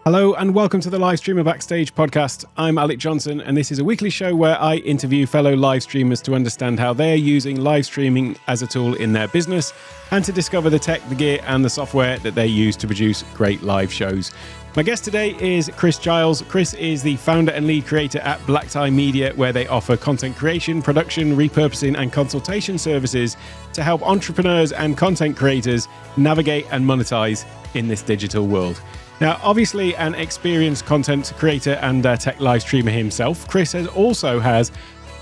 Hello and welcome to the LiveStreamer Backstage Podcast. I'm Alec Johnson and this is a weekly show where I interview fellow live streamers to understand how they're using live streaming as a tool in their business and to discover the tech, the gear and the software that they use to produce great live shows. My guest today is Chris Giles. Chris is the founder and lead creator at Black Tie Media, where they offer content creation, production, repurposing and consultation services to help entrepreneurs and content creators navigate and monetize in this digital world. Now, obviously an experienced content creator and tech live streamer himself, Chris also has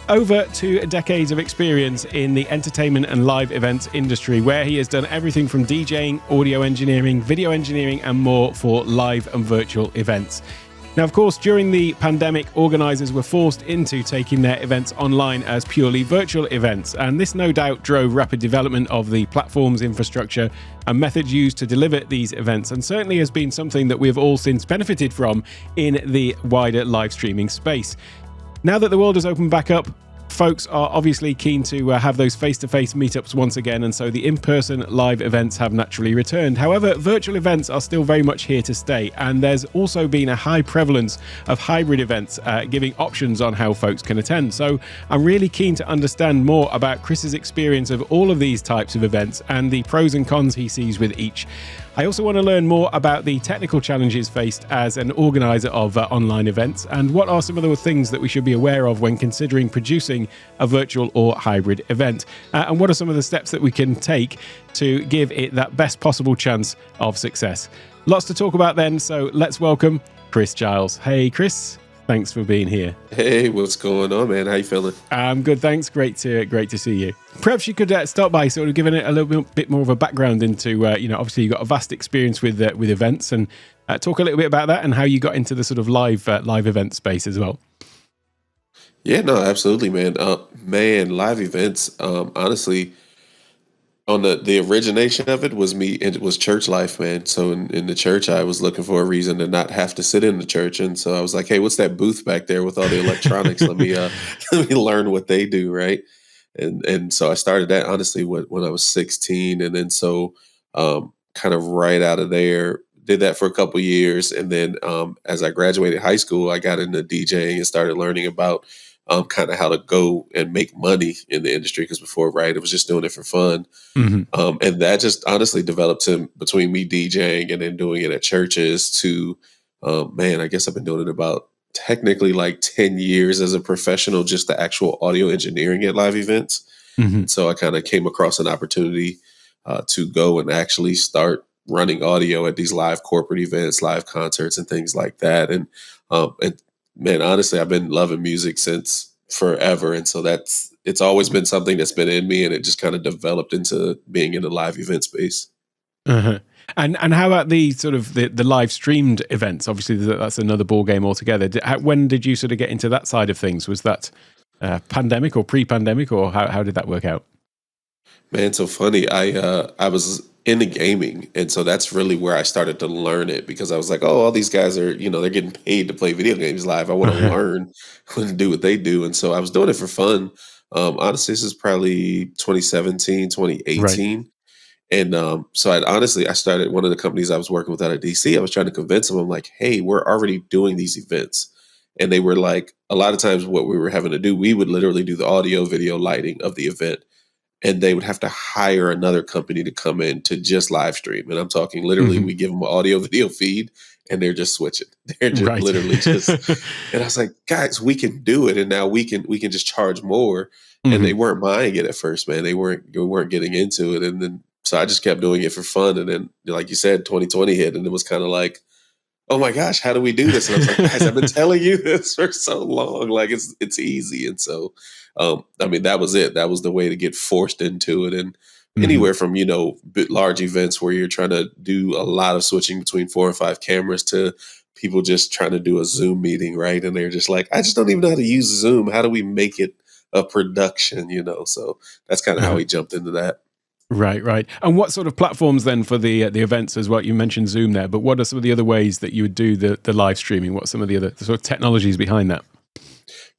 over 2 decades of experience in the entertainment and live events industry, where he has done everything from DJing, audio engineering, video engineering, and more for live and virtual events. Now, of course, during the pandemic, organisers were forced into taking their events online as purely virtual events, and this no doubt drove rapid development of the platform's infrastructure and methods used to deliver these events, and certainly has been something that we've all since benefited from in the wider live streaming space. Now that the world has opened back up, folks are obviously keen to have those face-to-face meetups once again, and so the in-person live events have naturally returned. However, virtual events are still very much here to stay, and there's also been a high prevalence of hybrid events, giving options on how folks can attend. So I'm really keen to understand more about Chris's experience of all of these types of events and the pros and cons he sees with each. I also want to learn more about the technical challenges faced as an organizer of online events, and what are some of the things that we should be aware of when considering producing a virtual or hybrid event, and what are some of the steps that we can take to give it that best possible chance of success. Lots to talk about then, so let's welcome Chris Giles. Hey Chris, thanks for being here. Hey, what's going on, man? How you feeling? I'm good, thanks. Great to see you. Perhaps you could start by sort of giving it a little bit more of a background into, obviously you've got a vast experience with events, and talk a little bit about that and how you got into the sort of live event space as well. Yeah, no, absolutely, man. Live events, honestly, on the origination of it was me, and it was church life, man. So in the church, I was looking for a reason to not have to sit in the church. And so I was like, hey, what's that booth back there with all the electronics? Let me learn what they do, right? And so I started that, honestly, when I was 16. And then so kind of right out of there, did that for a couple years. And then as I graduated high school, I got into DJing and started learning about kind of how to go and make money in the industry. Because before, right, it was just doing it for fun. Mm-hmm. And that just honestly developed to between me DJing and then doing it at churches to, I guess I've been doing it about technically like 10 years as a professional, just the actual audio engineering at live events. Mm-hmm. So I kind of came across an opportunity to go and actually start running audio at these live corporate events, live concerts and things like that. And man, honestly, I've been loving music since forever. And so it's always been something that's been in me, and it just kind of developed into being in the live event space. Uh-huh. And how about the sort of the live streamed events? Obviously, that's another ball game altogether. When did you sort of get into that side of things? Was that pandemic or pre-pandemic, or how did that work out? Man, so funny. I was into gaming, and so that's really where I started to learn it, because I was like, oh, all these guys are, they're getting paid to play video games live. I want to learn to do what they do. And so I was doing it for fun. Honestly, this is probably 2017, 2018. Right. And so I started one of the companies I was working with out of DC. I was trying to convince them. I'm like, hey, we're already doing these events. And they were like, a lot of times what we were having to do, we would literally do the audio, video, lighting of the event. And they would have to hire another company to come in to just live stream. And I'm talking literally, we give them an audio video feed and they're just switching. They're just literally just, and I was like, guys, we can do it. And now we can just charge more. And they weren't buying it at first, man. They weren't getting into it. And then, so I just kept doing it for fun. And then, like you said, 2020 hit, and it was kind of like, oh my gosh, how do we do this? And I was like, guys, I've been telling you this for so long. Like it's easy. And so, that was it. That was the way to get forced into it. And anywhere from, large events where you're trying to do a lot of switching between 4 or 5 cameras to people just trying to do a Zoom meeting, right? And they're just like, I just don't even know how to use Zoom. How do we make it a production, So that's kind of how we jumped into that. Right. And what sort of platforms then for the events as well? You mentioned Zoom there, but what are some of the other ways that you would do the live streaming? What are some of the other sort of technologies behind that?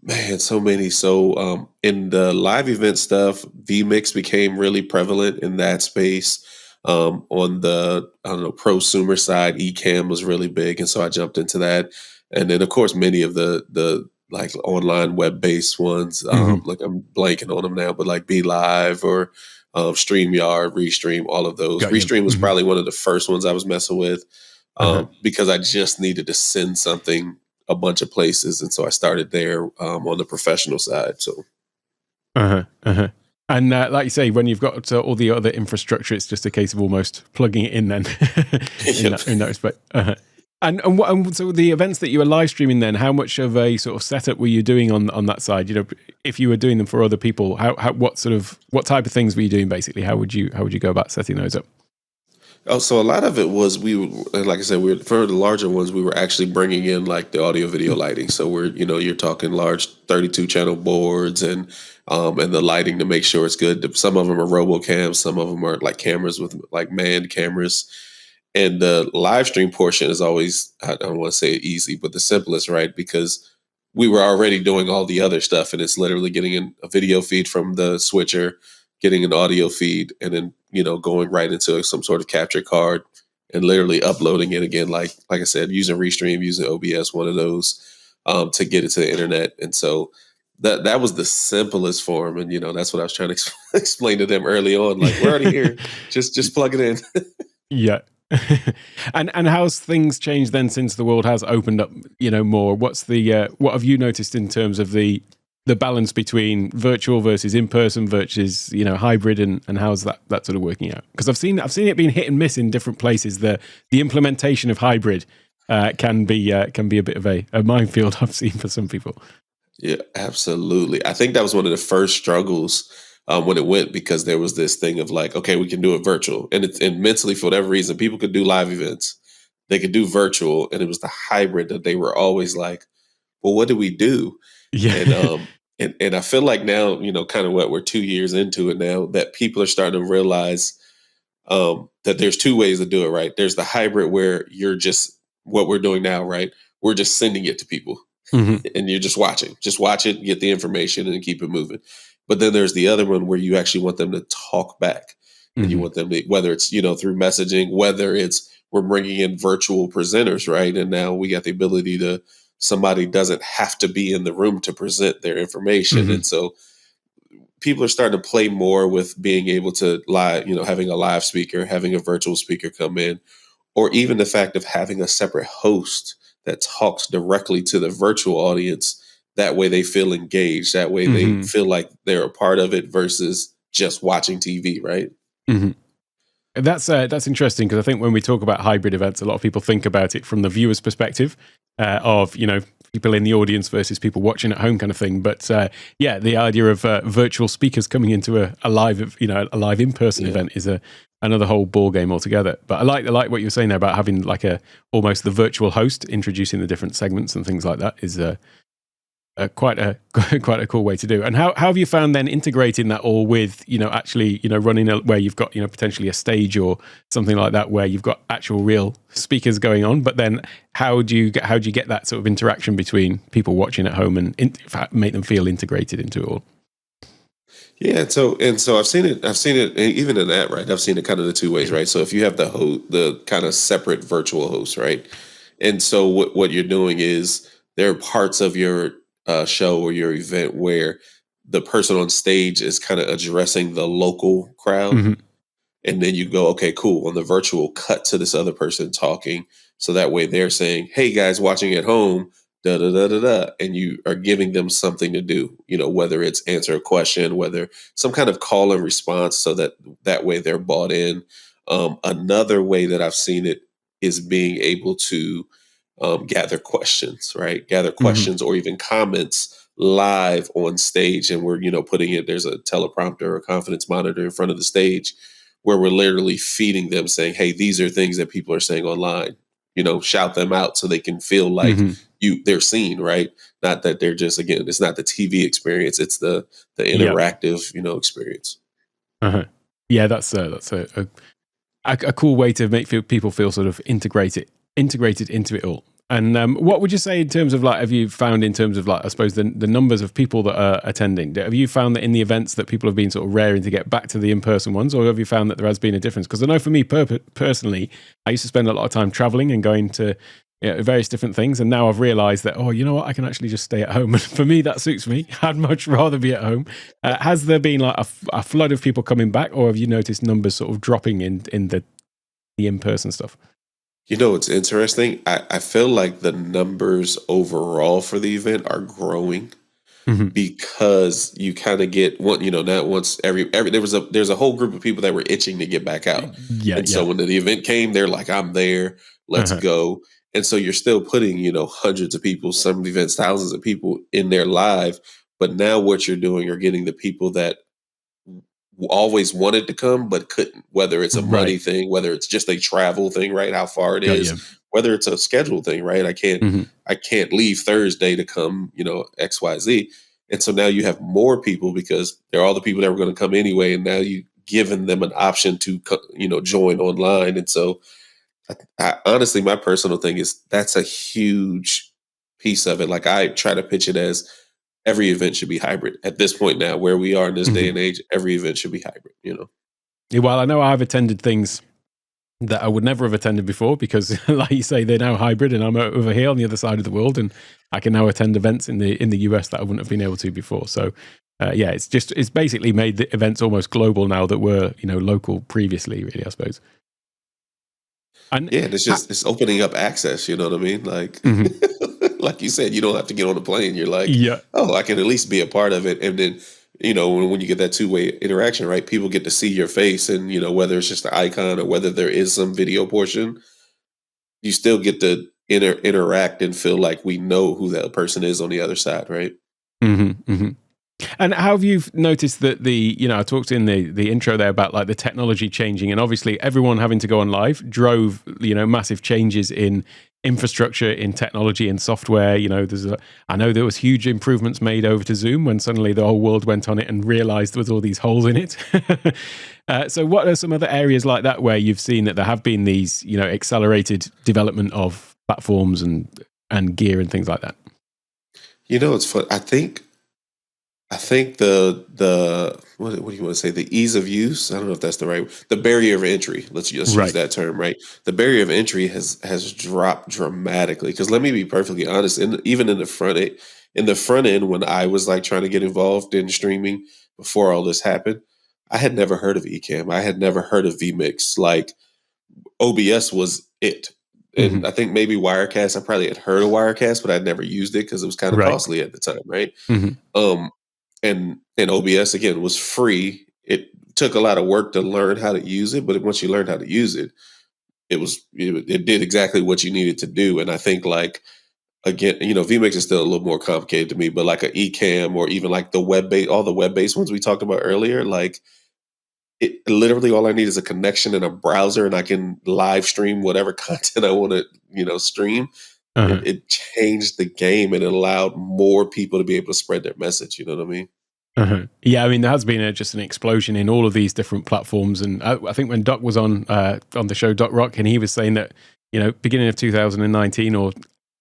Man, so many. So in the live event stuff, vMix became really prevalent in that space. On the, I don't know, prosumer side, eCam was really big, and so I jumped into that. And then, of course, many of the like online web-based ones, Hmm. like I'm blanking on them now, but like Be Live or StreamYard, Restream, all of those. Got you. Restream was Hmm. probably one of the first ones I was messing with, Uh-huh. because I just needed to send something a bunch of places, and so I started there on the professional side. So Uh-huh. Uh-huh. And like you say, when you've got all the other infrastructure, it's just a case of almost plugging it in then yep. in that respect. Uh-huh. And so the events that you were live streaming then, how much of a sort of setup were you doing on that side? You know, if you were doing them for other people, what type of things were you doing basically? How would you go about setting those up? Oh, so a lot of it was like I said, for the larger ones, we were actually bringing in like the audio video lighting. So you're talking large 32 channel boards and the lighting to make sure it's good. Some of them are RoboCams, some of them are like cameras with like manned cameras. And the live stream portion is always, I don't want to say easy, but the simplest, right? Because we were already doing all the other stuff, and it's literally getting in a video feed from the switcher, getting an audio feed, and then going right into some sort of capture card and literally uploading it again, like I said, using Restream, using OBS, one of those, to get it to the internet. And so that was the simplest form, and that's what I was trying to explain to them early on. Like, we're already here, just plug it in. Yeah. And how's things changed then since the world has opened up, more? What's the what have you noticed in terms of the balance between virtual versus in person versus hybrid, and how's that sort of working out? Because I've seen it being hit and miss in different places. The implementation of hybrid can be a bit of a minefield, I've seen, for some people. Yeah, absolutely. I think that was one of the first struggles when it went, because there was this thing of like, okay, we can do it virtual, and mentally, for whatever reason, people could do live events, they could do virtual, and it was the hybrid that they were always like, well, what do we do? And Yeah. and I feel like now, kind of what we're 2 years into it now, that people are starting to realize that there's two ways to do it, right? There's the hybrid where you're just what we're doing now, right? We're just sending it to people Hmm. and you're just watch it, get the information and keep it moving. But then there's the other one where you actually want them to talk back, and you Hmm. want them to, whether it's, through messaging, whether it's we're bringing in virtual presenters, right? And now we got the ability to, somebody doesn't have to be in the room to present their information. Hmm. And so people are starting to play more with being able to live, having a live speaker, having a virtual speaker come in, or even the fact of having a separate host that talks directly to the virtual audience. That way they feel engaged. That way they Hmm. feel like they're a part of it versus just watching TV, right? Hmm. That's interesting, because I think when we talk about hybrid events, a lot of people think about it from the viewer's perspective of people in the audience versus people watching at home, kind of thing. But yeah, the idea of virtual speakers coming into a live a live in person Yeah. event is another whole ball game altogether. But I like what you were saying there about having like almost the virtual host introducing the different segments and things like that is quite a quite a cool way to do. And how have you found then integrating that all with actually running where you've got potentially a stage or something like that where you've got actual real speakers going on, but then how do you get that sort of interaction between people watching at home and make them feel integrated into it all? Yeah, and so I've seen it. Even in that, right? I've seen it kind of the two ways, right? So if you have the kind of separate virtual host, right? And so what you're doing is there are parts of your show or your event where the person on stage is kind of addressing the local crowd, Hmm. and then you go, okay, cool. On the virtual, cut to this other person talking, so that way they're saying, "Hey guys, watching at home, da da da da da," and you are giving them something to do. Whether it's answer a question, whether some kind of call and response, so that way they're bought in. Another way that I've seen it is being able to gather questions, right? Gather Hmm. questions or even comments live on stage, and we're putting it. There's a teleprompter or a confidence monitor in front of the stage where we're literally feeding them, saying, "Hey, these are things that people are saying online. Shout them out so they can feel like Hmm. they're seen, right? Not that they're just, again, it's not the TV experience; it's the Yeah. interactive, experience." Uh-huh. Yeah, that's a cool way to make people feel sort of integrated into it all. And what would you say in terms of like, have you found in terms of like, I suppose the numbers of people that are attending, have you found that in the events that people have been sort of raring to get back to the in-person ones, or have you found that there has been a difference? Because I know for me personally, I used to spend a lot of time traveling and going to various different things. And now I've realized that, oh, you know what, I can actually just stay at home. And for me, that suits me. I'd much rather be at home. Has there been like a flood of people coming back, or have you noticed numbers sort of dropping in the in-person stuff? You know, it's interesting. I feel like the numbers overall for the event are growing because you kind of get one, not once every there's a whole group of people that were itching to get back out. And so when the event came, they're like, I'm there, let's go. And so you're still putting, hundreds of people, some events, thousands of people in there live. But now what you're doing are getting the people that always wanted to come but couldn't, whether it's a money thing, whether it's just a travel thing, right? How far it is, whether it's a schedule thing, right? I can't leave Thursday to come, XYZ. And so now you have more people because they're all the people that were going to come anyway. And now you given them an option to, join online. And so I honestly, my personal thing is that's a huge piece of it. Like I try to pitch it as every event should be hybrid at this point now, where we are in this day and age. Every event should be hybrid, Well, I know I've attended things that I would never have attended before because, like you say, they're now hybrid, and I'm over here on the other side of the world, and I can now attend events in the US that I wouldn't have been able to before. So, it's basically made the events almost global now that were local previously, really, I suppose. And it's opening up access. You know what I mean? Like, like you said, you don't have to get on a plane. You're like, oh, I can at least be a part of it. And then, when you get that two-way interaction, right? People get to see your face, and whether it's just the icon or whether there is some video portion, you still get to interact and feel like we know who that person is on the other side, right? And how have you noticed that I talked in the intro there about like the technology changing, and obviously everyone having to go on live drove, massive changes in infrastructure, in technology, in software. I know there was huge improvements made over to Zoom when suddenly the whole world went on it and realized there was all these holes in it. So what are some other areas like that where you've seen that there have been these, accelerated development of platforms and gear and things like that? It's fun. I think the what do you want to say? The ease of use. I don't know if that's the barrier of entry. Let's use that term, right? The barrier of entry has dropped dramatically. Because let me be perfectly honest, even in the front end, when I was like trying to get involved in streaming before all this happened, I had never heard of Ecamm. I had never heard of vMix. Like OBS was it. And I think maybe Wirecast. I probably had heard of Wirecast, but I'd never used it because it was kind of costly at the time, right? And OBS, again, was free. It took a lot of work to learn how to use it, but once you learned how to use it, it did exactly what you needed to do. And I think like, again, vMix is still a little more complicated to me, but like an Ecamm or even like all the web-based ones we talked about earlier, like it literally all I need is a connection and a browser, and I can live stream whatever content I want to, stream. It changed the game, and it allowed more people to be able to spread their message. You know what I mean? Yeah, I mean, there has been just an explosion in all of these different platforms. And I think when Doc was on the show, Doc Rock, and he was saying that, beginning of 2019 or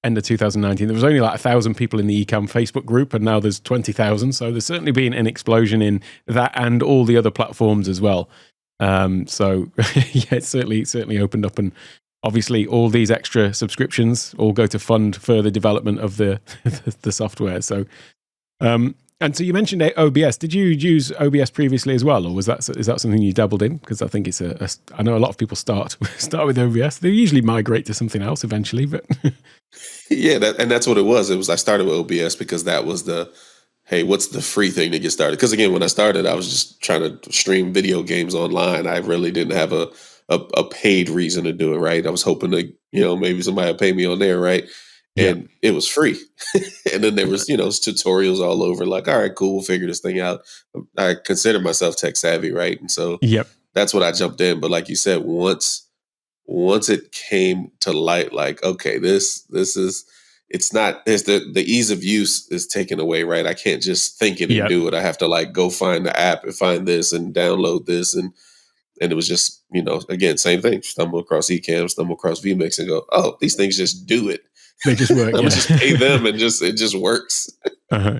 end of 2019, there was only like 1,000 people in the Ecamm Facebook group, and now there's 20,000. So there's certainly been an explosion in that and all the other platforms as well. So it's certainly opened up, and obviously all these extra subscriptions all go to fund further development of the software. So, and so you mentioned OBS. Did you use OBS previously as well, or is that something you dabbled in? Because I think I know a lot of people start with OBS. They usually migrate to something else eventually, but yeah, that's what it was. I started with OBS because that was hey, what's the free thing to get started? Because again, when I started, I was just trying to stream video games online. I really didn't have a paid reason to do it, right? I was hoping to, maybe somebody would pay me on there, right? And it was free. And then there was, tutorials all over, like, all right, cool, we'll figure this thing out. I consider myself tech savvy, right? And so that's what I jumped in. But like you said, once it came to light, like, okay, this is, it's the ease of use is taken away, right? I can't just think it and do it. I have to like go find the app and find this and download this. And it was just, again, same thing. Stumble across Ecamm, stumble across vMix and go, oh, these things just do it. They just work. I'm Yeah. gonna just pay them, and it just works.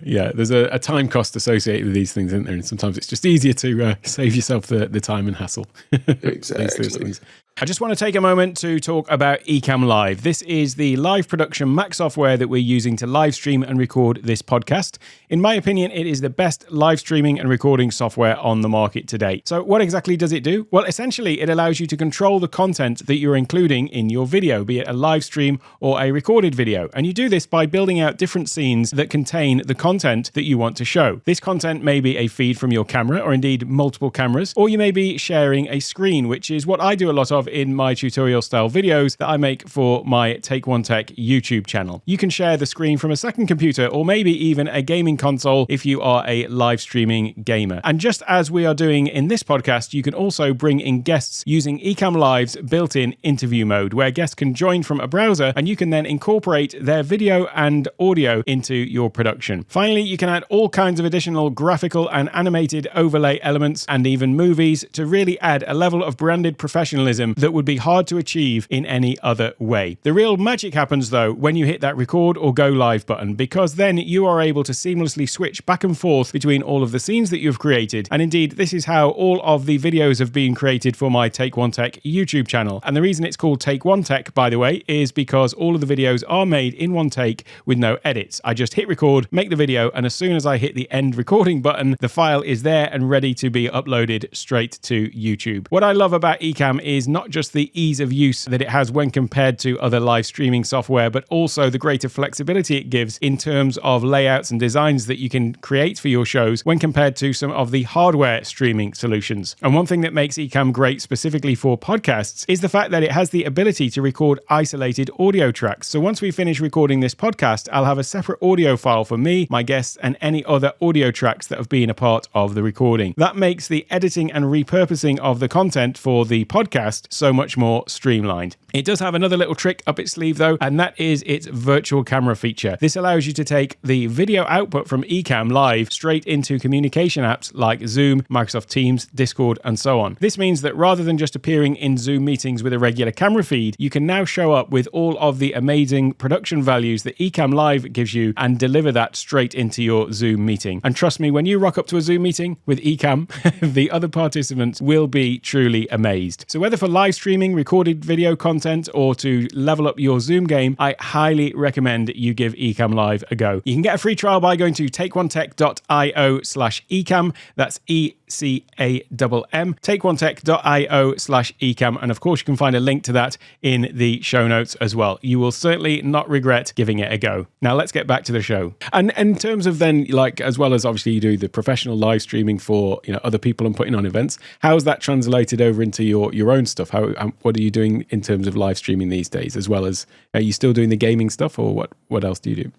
Yeah, there's a time cost associated with these things, isn't there? And sometimes it's just easier to save yourself the time and hassle. Exactly. Those things. I just want to take a moment to talk about Ecamm Live. This is the live production Mac software that we're using to live stream and record this podcast. In my opinion, it is the best live streaming and recording software on the market today. So what exactly does it do? Well, essentially, it allows you to control the content that you're including in your video, be it a live stream or a recorded video. And you do this by building out different scenes that contain the content that you want to show. This content may be a feed from your camera, or indeed multiple cameras, or you may be sharing a screen, which is what I do a lot of in my tutorial style videos that I make for my Take One Tech YouTube channel. You can share the screen from a second computer, or maybe even a gaming console if you are a live streaming gamer. And just as we are doing in this podcast, you can also bring in guests using Ecamm Live's built-in interview mode, where guests can join from a browser and you can then incorporate their video and audio into your production. Finally, you can add all kinds of additional graphical and animated overlay elements and even movies to really add a level of branded professionalism that would be hard to achieve in any other way. The real magic happens though when you hit that record or go live button, because then you are able to seamlessly switch back and forth between all of the scenes that you've created. And indeed, this is how all of the videos have been created for my Take One Tech YouTube channel. And the reason it's called Take One Tech, by the way, is because all of the videos are made in one take with no edits. I just hit record, make the video, and as soon as I hit the end recording button, the file is there and ready to be uploaded straight to YouTube. What I love about Ecamm is not just the ease of use that it has when compared to other live streaming software, but also the greater flexibility it gives in terms of layouts and designs that you can create for your shows when compared to some of the hardware streaming solutions. And one thing that makes Ecamm great specifically for podcasts is the fact that it has the ability to record isolated audio tracks. So once we finish recording this podcast, I'll have a separate audio file for me, my guests, and any other audio tracks that have been a part of the recording. That makes the editing and repurposing of the content for the podcast so much more streamlined. It does have another little trick up its sleeve though, and that is its virtual camera feature. This allows you to take the video output from Ecamm Live straight into communication apps like Zoom, Microsoft Teams, Discord, and so on. This means that rather than just appearing in Zoom meetings with a regular camera feed, you can now show up with all of the amazing production values that Ecamm Live gives you and deliver that straight into your Zoom meeting. And trust me, when you rock up to a Zoom meeting with Ecamm, the other participants will be truly amazed. So whether for live streaming, recorded video content, or to level up your Zoom game, I highly recommend you give Ecamm Live a go. You can get a free trial by going to takeonetech.io/ecamm. That's ECAMM. takeonetech.io/ecamm. And of course, you can find a link to that in the show notes as well. You will certainly not regret giving it a go. Now let's get back to the show. And in terms of then, like, as well as obviously you do the professional live streaming for, you know, other people and putting on events, how is that translated over into your own stuff? What are you doing in terms of live streaming these days, as well as, are you still doing the gaming stuff, or what else do you do?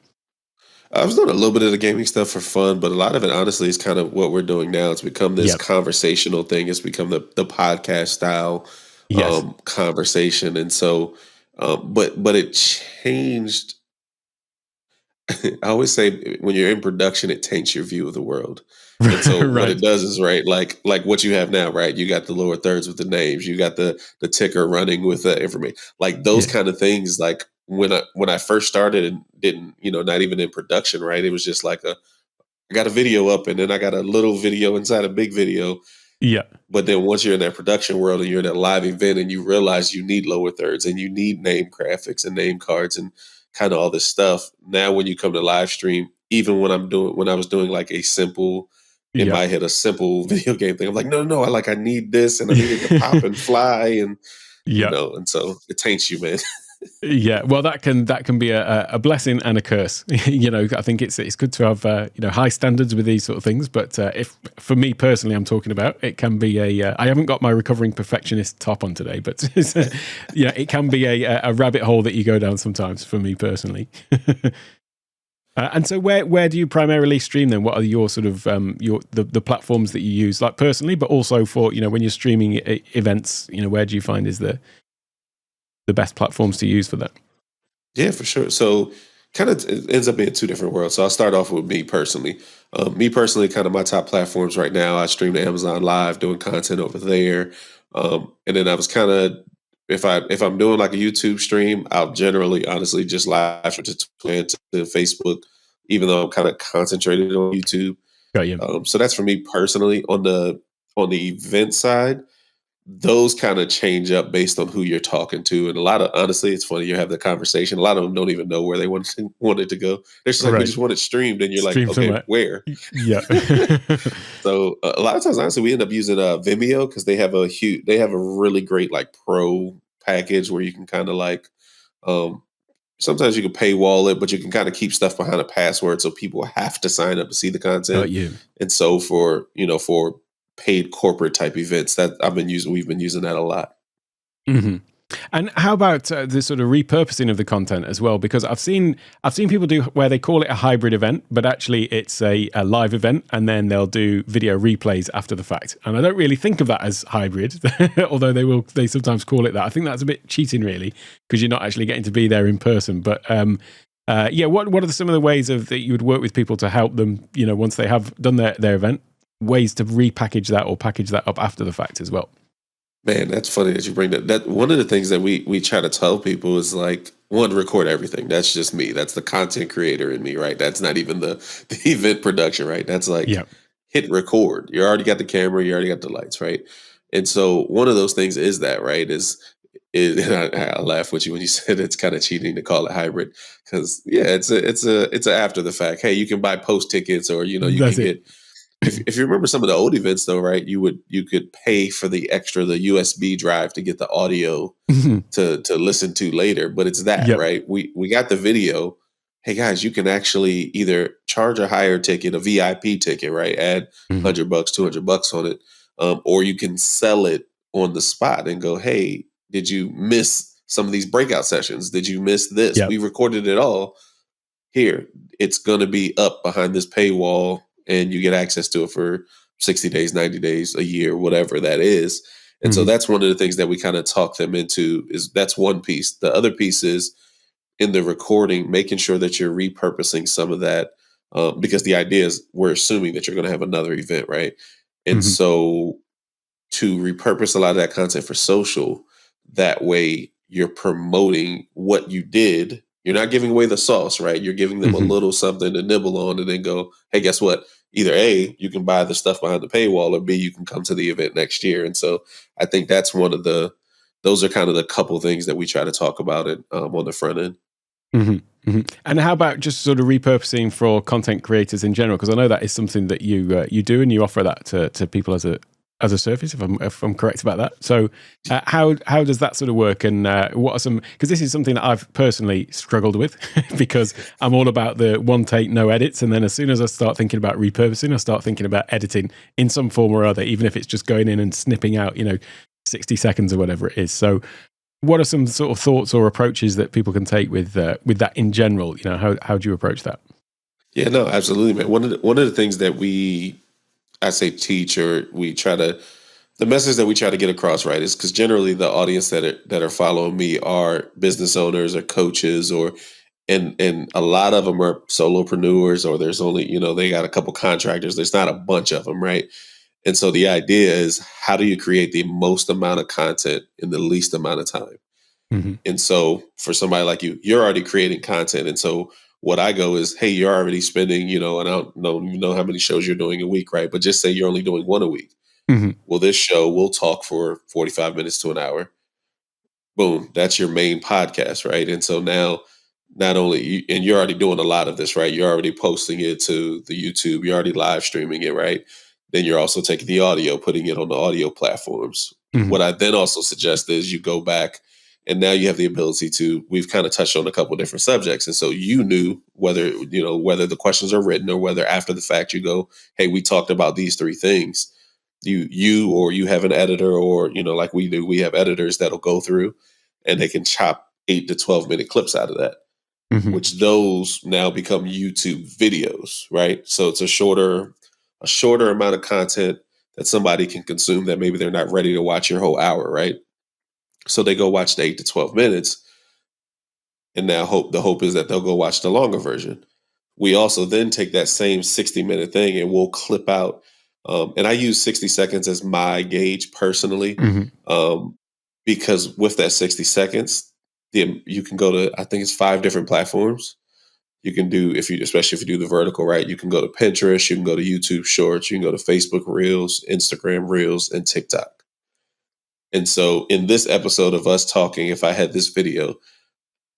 I was doing a little bit of the gaming stuff for fun, but a lot of it, honestly, is kind of what we're doing now. It's become this conversational thing. It's become the podcast style conversation. And so, but it changed. I always say when you're in production, it taints your view of the world. And so Right. what it does is, right, like what you have now, right? You got the lower thirds with the names, you got the ticker running with the information, like those kind of things. Like when I first started and didn't, not even in production, right? It was just like I got a video up and then I got a little video inside a big video. Yeah. But then once you're in that production world and you're in that live event and you realize you need lower thirds and you need name graphics and name cards and kind of all this stuff. Now, when you come to live stream, even when I was doing like a simple, in my head, a simple video game thing, I'm like, no, I need this and I need it to pop and fly and, and so it taints you, man. Yeah, well, that can be a blessing and a curse. I think it's good to have high standards with these sort of things. But if for me personally, I'm talking about, it can be I haven't got my recovering perfectionist top on today, but it can be a rabbit hole that you go down sometimes. For me personally. And so, where do you primarily stream then? What are your sort of the platforms that you use, like personally, but also for when you're streaming events? Where do you find is the best platforms to use for that? Yeah, for sure. So kind of it ends up being two different worlds. So I'll start off with me personally. Kind of my top platforms right now, I stream to Amazon Live, doing content over there. And then I was kind of if I'm doing like a YouTube stream, I'll generally honestly just live stream to Twitter, to Facebook, even though I'm kind of concentrated on YouTube. Got you. So that's for me personally. On the event side, those kind of change up based on who you're talking to. And a lot of, honestly, it's funny, you have the conversation. A lot of them don't even know where they want it to go. They're just like, we Right. just want it streamed. And you're like, Stream okay, somewhere. where? Yeah. So a lot of times, honestly, we end up using Vimeo because they have a really great like pro package where you can kind of like, um, sometimes you can paywall it, but you can kind of keep stuff behind a password. So people have to sign up to see the Got content. you. And so for paid corporate type events that we've been using that a lot. Mm-hmm. And how about the sort of repurposing of the content as well? Because I've seen people do where they call it a hybrid event, but actually it's a live event, and then they'll do video replays after the fact. And I don't really think of that as hybrid, although they sometimes call it that. I think that's a bit cheating, really, because you're not actually getting to be there in person. But yeah, what are some of the ways that you would work with people to help them, once they have done their event, ways to repackage that or package that up after the fact as well? Man, that's funny that you bring that. That one of the things that we try to tell people is like, one, record everything. That's just me. That's the content creator in me, right? That's not even the event production, right? That's like, hit record. You already got the camera, you already got the lights, right? And so one of those things is that, right? Is and I laugh with you when you said it's kind of cheating to call it hybrid, because it's a after the fact. Hey, you can buy post tickets, or you That's can it. get. If you remember some of the old events, though, right? You could pay for the USB drive to get the audio to listen to later. But it's that, right? We got the video. Hey guys, you can actually either charge a higher ticket, a VIP ticket, right? Add $100, $200 on it, or you can sell it on the spot and go, hey, did you miss some of these breakout sessions? Did you miss this? We recorded it all. Here, it's going to be up behind this paywall, and you get access to it for 60 days, 90 days, a year, whatever that is. And so that's one of the things that we kind of talk them into. Is that's one piece. The other piece is in the recording, making sure that you're repurposing some of that, because the idea is we're assuming that you're going to have another event, right? And so to repurpose a lot of that content for social, that way you're promoting what you did. You're not giving away the sauce, right? You're giving them a little something to nibble on, and then go, hey, guess what? Either A, you can buy the stuff behind the paywall, or B, you can come to the event next year. And so I think that's those are kind of the couple things that we try to talk about it on the front end. And how about just sort of repurposing for content creators in general? Because I know that is something that you do, and you offer that to people as a service, if I'm correct about that. So how does that sort of work, and what are some, because this is something that I've personally struggled with because I'm all about the one take, no edits, and then as soon as I start thinking about repurposing, I start thinking about editing in some form or other, even if it's just going in and snipping out 60 seconds or whatever it is. So what are some sort of thoughts or approaches that people can take with that in general? How do you approach that? Yeah, no, absolutely, man. One of the things that I say teach, or the message that we try to get across, right, is because generally the audience that are following me are business owners or coaches, and a lot of them are solopreneurs, or there's only, they got a couple contractors. There's not a bunch of them, right? And so the idea is, how do you create the most amount of content in the least amount of time? And so for somebody like you're already creating content. And so what I go is, hey, you're already spending, and I don't know how many shows you're doing a week, right? But just say you're only doing one a week. Well, this show will talk for 45 minutes to an hour. Boom, that's your main podcast, right? And so now, not only and you're already doing a lot of this, right? You're already posting it to the YouTube. You're already live streaming it, right? Then you're also taking the audio, putting it on the audio platforms. What I then also suggest is you go back, and now you have the ability to, we've kind of touched on a couple of different subjects. And so you knew whether the questions are written, or whether after the fact you go, hey, we talked about these three things. You have an editor, or, like we do, we have editors that'll go through and they can chop 8 to 12 minute clips out of that, which those now become YouTube videos, right? So it's a shorter amount of content that somebody can consume, that maybe they're not ready to watch your whole hour, right? So they go watch the 8 to 12 minutes, and now the hope is that they'll go watch the longer version. We also then take that same 60-minute thing, and we'll clip out, and I use 60 seconds as my gauge personally. because with that 60 seconds, you can go to, I think it's 5 different platforms. You can do, especially if you do the vertical, right? You can go to Pinterest, you can go to YouTube Shorts, you can go to Facebook Reels, Instagram Reels, and TikTok. And so in this episode of us talking, if I had this video,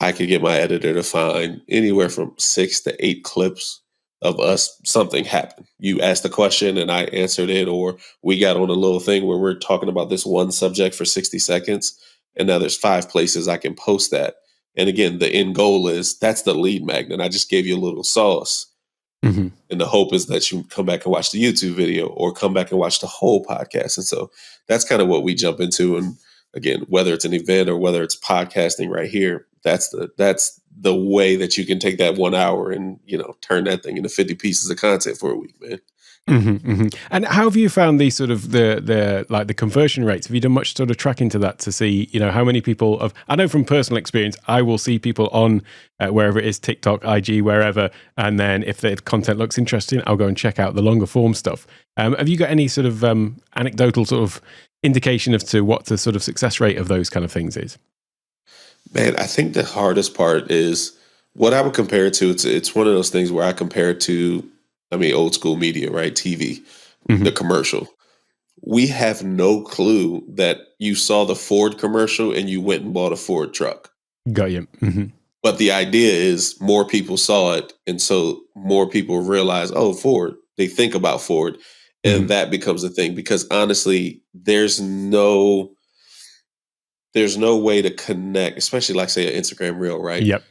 I could get my editor to find anywhere from 6 to 8 clips of us, something happened. You asked the question and I answered it, or we got on a little thing where we're talking about this one subject for 60 seconds. And now there's 5 places I can post that. And again, the end goal is that's the lead magnet. I just gave you a little sauce. Mm-hmm. And the hope is that you come back and watch the YouTube video or come back and watch the whole podcast. And so that's kind of what we jump into. And again, whether it's an event or whether it's podcasting right here, that's the way that you can take that 1 hour and, turn that thing into 50 pieces of content for a week, man. Mm-hmm, mm-hmm. And how have you found the sort of the conversion rates? Have you done much sort of tracking to that to see, how many people I know from personal experience, I will see people on wherever it is, TikTok, IG, wherever. And then if the content looks interesting, I'll go and check out the longer form stuff. Have you got any sort of anecdotal sort of indication as to what the sort of success rate of those kind of things is? Man, I think the hardest part is what I would compare it to. It's one of those things where I compare it to, old school media, right? TV, Mm-hmm. the commercial. We have no clue that you saw the Ford commercial and you went and bought a Ford truck. Got you. Mm-hmm. But the idea is more people saw it. And so more people realize, oh, Ford, they think about Ford. And Mm-hmm. that becomes a thing because honestly, there's no way to connect, especially like say an Instagram reel, right? Yep.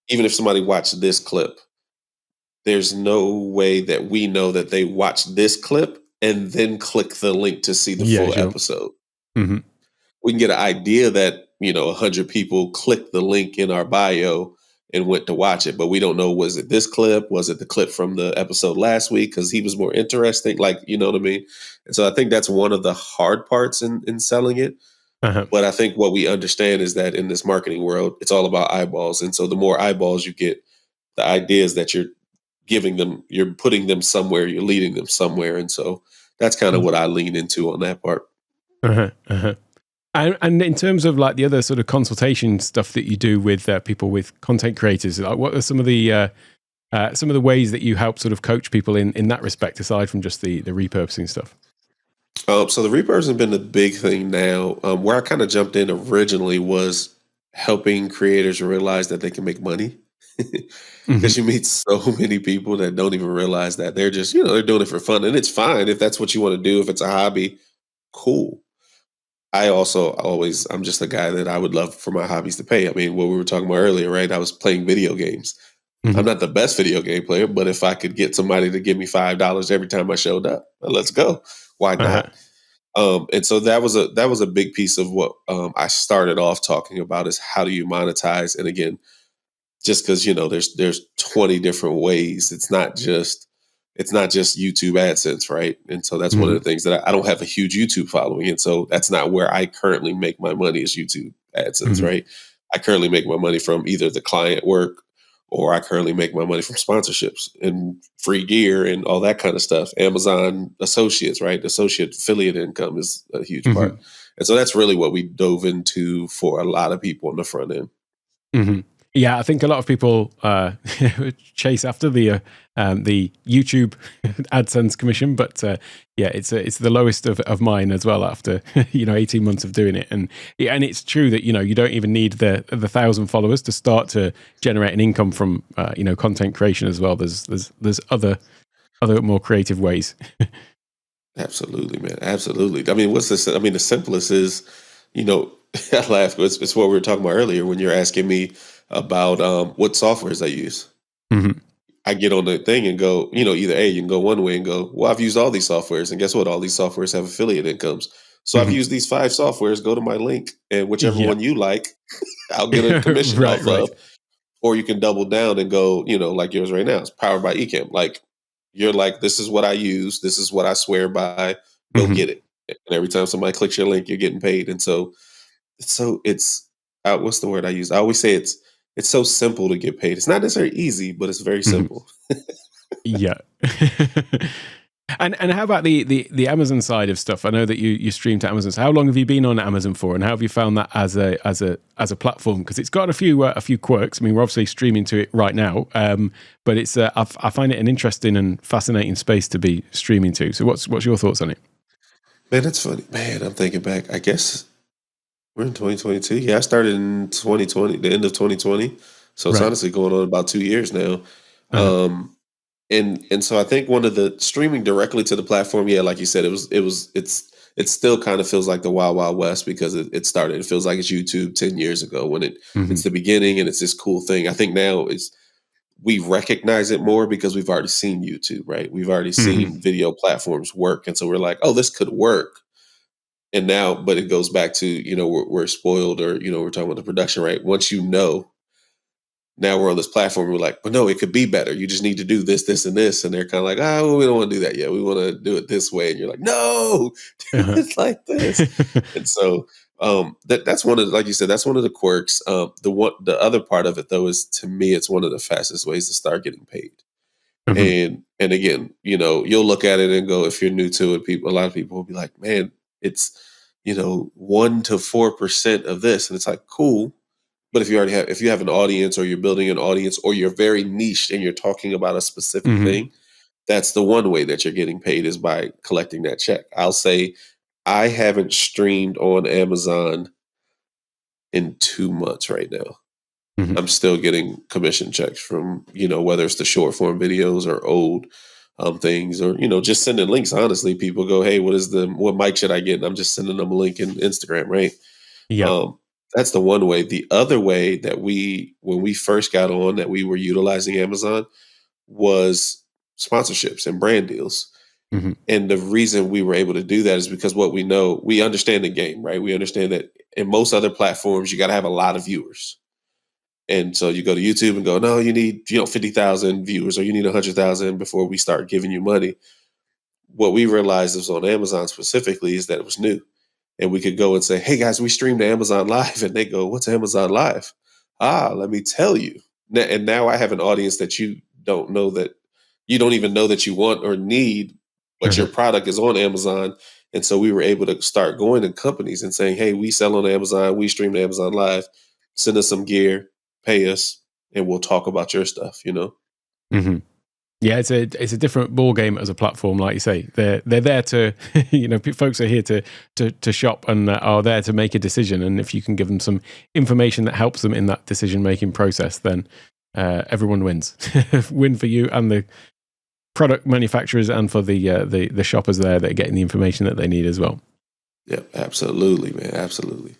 Even if somebody watched this clip, there's no way that we know that they watched this clip and then click the link to see the full sure. episode. Mm-hmm. We can get an idea that, 100 people clicked the link in our bio and went to watch it, but we don't know, was it this clip? Was it the clip from the episode last week? Because he was more interesting. Like, you know what I mean? And so I think that's one of the hard parts in selling it. Uh-huh. But I think what we understand is that in this marketing world, it's all about eyeballs. And so the more eyeballs you get, the idea is that you're giving them, you're putting them somewhere, you're leading them somewhere. And so that's kind of what I lean into on that part. Uh-huh. Uh-huh. And in terms of like the other sort of consultation stuff that you do with people, with content creators, like what are some of the ways that you help sort of coach people in that respect, aside from just the repurposing stuff? So the repurposing has been the big thing now. Where I kind of jumped in originally was helping creators realize that they can make money. Because you meet so many people that don't even realize that they're just, they're doing it for fun. And it's fine if that's what you want to do. If it's a hobby, cool. I'm just a guy that I would love for my hobbies to pay. What we were talking about earlier, right? I was playing video games. Mm-hmm. I'm not the best video game player, but if I could get somebody to give me $5 every time I showed up, let's go. Why not? And so that was a big piece of what I started off talking about is how do you monetize? And again, just because there's 20 different ways. It's not just YouTube AdSense, right? And so that's one of the things that I don't have a huge YouTube following, and so that's not where I currently make my money is YouTube AdSense, right? I currently make my money from either the client work or I currently make my money from sponsorships and free gear and all that kind of stuff. Amazon associates, right? Associate affiliate income is a huge part. And so that's really what we dove into for a lot of people on the front end. Mm-hmm. Yeah, I think a lot of people chase after the YouTube AdSense commission, but it's the lowest of mine as well after 18 months of doing it, and it's true that you don't even need the 1,000 followers to start to generate an income from content creation as well. There's other more creative ways. Absolutely, man. Absolutely. What's this? The simplest is, I laugh. It's what we were talking about earlier when you're asking me about what softwares I use. Mm-hmm. I get on the thing and go, either you can go one way and go, well, I've used all these softwares, and guess what? All these softwares have affiliate incomes. So I've used these 5 softwares. Go to my link, and whichever one you like, I'll get a commission off of. Or you can double down and go, like yours right now. It's powered by Ecamm. Like you're like, this is what I use. This is what I swear by. Go get it. And every time somebody clicks your link, you're getting paid. And so it's what's the word I use? I always say it's so simple to get paid. It's not necessarily easy, but it's very simple. Yeah. And how about the Amazon side of stuff? I know that you stream to Amazon. So how long have you been on Amazon for, and how have you found that as a platform? Because it's got a few quirks. I mean, we're obviously streaming to it right now, but it's I find it an interesting and fascinating space to be streaming to. So what's your thoughts on it? Man, that's funny. Man, I'm thinking back. I guess we're in 2022. Yeah, I started in 2020, the end of 2020. So it's Right. honestly going on about 2 years now. Uh-huh. And so I think one of the streaming directly to the platform, yeah, like you said, it still kind of feels like the Wild Wild West because it started. It feels like it's YouTube 10 years ago when Hmm. it's the beginning and it's this cool thing. I think now we recognize it more because we've already seen YouTube, right? We've already Hmm. seen video platforms work, and so we're like, oh, this could work. And now, but it goes back to we're spoiled, or we're talking about the production, right? Once now we're on this platform. We're like, but no, it could be better. You just need to do this, this, and this. And they're kind of like, well, we don't want to do that yet. We want to do it this way. And you're like, no, do Uh-huh. it like this. And so that's one of, like you said, that's one of the quirks. The other part of it though is, to me, it's one of the fastest ways to start getting paid. Hmm. And again, you'll look at it and go, if you're new to it, a lot of people will be like, man, it's 1 to 4% of this, and it's like, cool. But if you have an audience, or you're building an audience, or you're very niched and you're talking about a specific Hmm. thing, that's the one way that you're getting paid, is by collecting that check. I'll say I haven't streamed on Amazon in 2 months right now. Hmm. I'm still getting commission checks from, whether it's the short form videos or old things, or, just sending links. Honestly, people go, hey, what mic should I get? And I'm just sending them a link in Instagram, right? Yeah. Um, that's the one way. The other way that when we first got on, that we were utilizing Amazon, was sponsorships and brand deals. Hmm. And the reason we were able to do that is because we understand the game, right? We understand that in most other platforms, you got to have a lot of viewers. And so you go to YouTube and go, no, you need 50,000 viewers, or you need 100,000 before we start giving you money. What we realized was, on Amazon specifically, is that it was new. And we could go and say, hey guys, we streamed to Amazon Live. And they go, what's Amazon Live? Let me tell you. And now I have an audience that you don't even know that you want or need, but your Uh-huh. product is on Amazon. And so we were able to start going to companies and saying, hey, we sell on Amazon, we stream to Amazon Live, send us some gear, pay us, and we'll talk about your stuff. Hmm. Yeah, it's a different ball game as a platform, like you say. They're there to, folks are here to shop, and are there to make a decision. And if you can give them some information that helps them in that decision making process, then everyone wins. Win for you and the product manufacturers, and for the shoppers there that are getting the information that they need as well. Yeah, absolutely, man. Absolutely.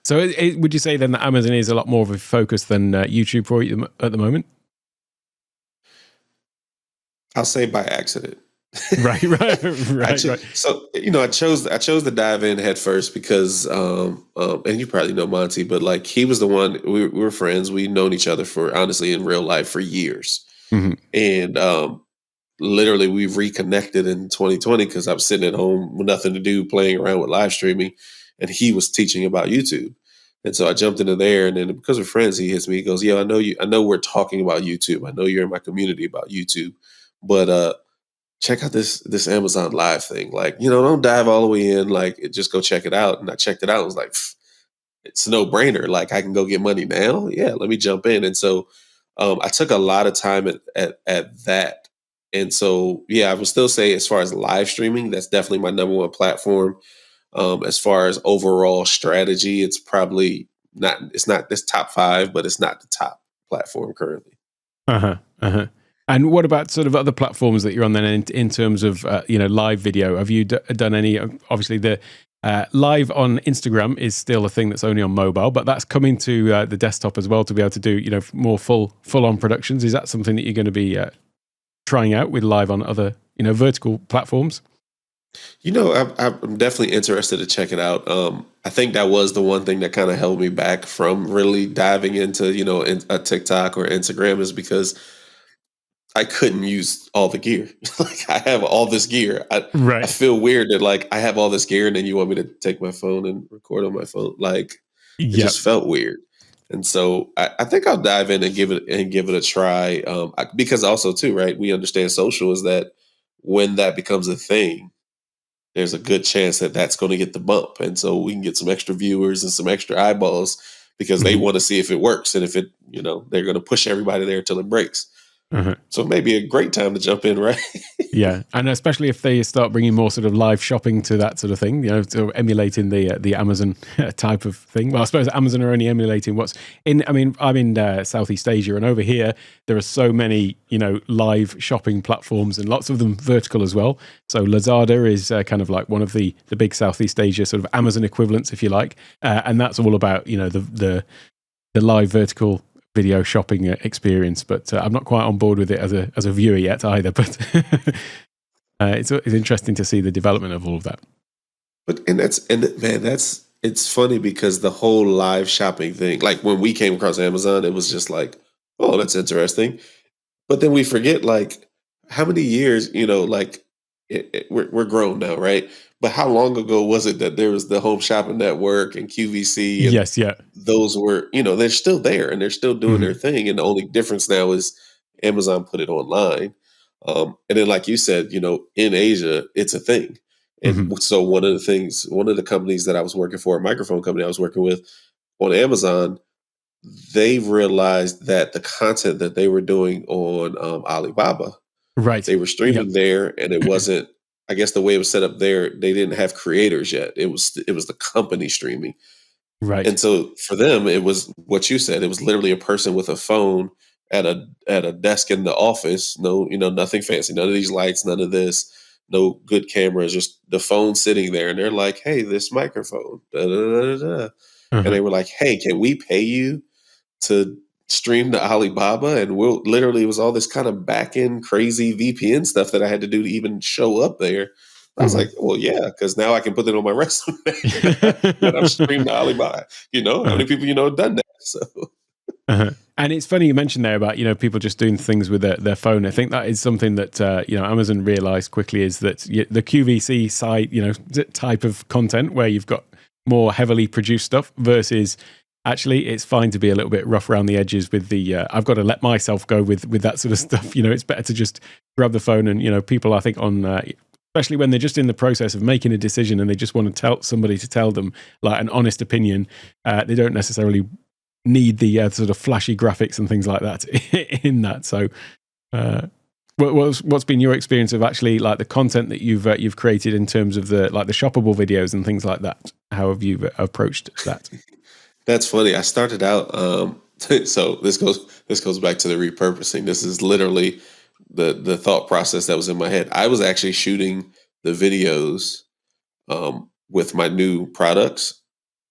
So, would you say then that Amazon is a lot more of a focus than YouTube for you at the moment? I'll say by accident. Right, right. So I chose to dive in head first because and you probably know Monty, but like, he was the one. We were friends. We've known each other, for honestly, in real life, for years. Hmm. And literally, we've reconnected in 2020 because I was sitting at home with nothing to do, playing around with live streaming, and he was teaching about YouTube. And so I jumped into there, and then because we're friends, he hits me. He goes, "Yo, I know you. I know we're talking about YouTube. I know you're in my community about YouTube, but check out this Amazon Live thing. Like, don't dive all the way in. Like, just go check it out." And I checked it out. I was like, it's a no brainer. Like, I can go get money now. Yeah, let me jump in. And so I took a lot of time at that. And so, yeah, I would still say, as far as live streaming, that's definitely my number one platform. As far as overall strategy, it's probably not. It's not this top 5, but it's not the top platform currently. Uh-huh. Uh-huh. And what about sort of other platforms that you're on then, in terms of live video? Have you done any? Obviously, the live on Instagram is still a thing that's only on mobile, but that's coming to the desktop as well, to be able to do more full on productions. Is that something that you're going to be trying out with live on other vertical platforms? I'm definitely interested to check it out. I think that was the one thing that kind of held me back from really diving into, a TikTok or Instagram, is because I couldn't use all the gear. Like, I have all this gear. I Right. feel weird that, like, I have all this gear and then you want me to take my phone and record on my phone. Like, it Yep. just felt weird. And so I think I'll dive in and give it a try. Because also too, right, we understand social is that when that becomes a thing, there's a good chance that that's going to get the bump. And so we can get some extra viewers and some extra eyeballs because they Mhm. want to see if it works. And if it, they're going to push everybody there till it breaks. Uh-huh. So maybe a great time to jump in, right? Yeah, and especially if they start bringing more sort of live shopping to that sort of thing, sort of emulating the Amazon type of thing. Well, I suppose Amazon are only emulating what's in. I mean, I'm in Southeast Asia, and over here there are so many, live shopping platforms, and lots of them vertical as well. So Lazada is kind of like one of the big Southeast Asia sort of Amazon equivalents, if you like, and that's all about the live vertical video shopping experience, but I'm not quite on board with it as a viewer yet either. But it's interesting to see the development of all of that. But it's funny because the whole live shopping thing, like when we came across Amazon, it was just like, oh, that's interesting. But then we forget, like, how many years, like we're grown now, right? But how long ago was it that there was the Home Shopping Network and QVC? And Yes, yeah. those were, they're still there and they're still doing their thing. And the only difference now is Amazon put it online. And then, like you said, in Asia, it's a thing. And so one of the companies that I was working for, a microphone company I was working with on Amazon, they realized that the content that they were doing on Alibaba, Right. they were streaming there, and it wasn't. I guess the way it was set up there, they didn't have creators yet. It was the company streaming, Right. and so for them, it was what you said. It was literally a person with a phone at a desk in the office. No, nothing fancy. None of these lights. None of this. No good cameras. Just the phone sitting there, and they're like, "Hey, this microphone." Da, da, da, da, da. And they were like, "Hey, can we pay you to stream to Alibaba?" And it was all this kind of back end crazy VPN stuff that I had to do to even show up there. I was like, well, yeah, because now I can put it on my resume that I've streamed to Alibaba. How many people have done that? So And it's funny you mentioned there about people just doing things with their phone. I think that is something that Amazon realized quickly, is that the QVC site type of content where you've got more heavily produced stuff versus actually it's fine to be a little bit rough around the edges with the I've got to let myself go with that sort of stuff. It's better to just grab the phone and people, I think, on especially when they're just in the process of making a decision and they just want to tell somebody to tell them like an honest opinion, they don't necessarily need the sort of flashy graphics and things like that in that. So what's been your experience of actually like the content that you've created in terms of the shoppable videos and things like that? How have you approached that? That's funny. I started out. So this goes back to the repurposing. This is literally the thought process that was in my head. I was actually shooting the videos with my new products,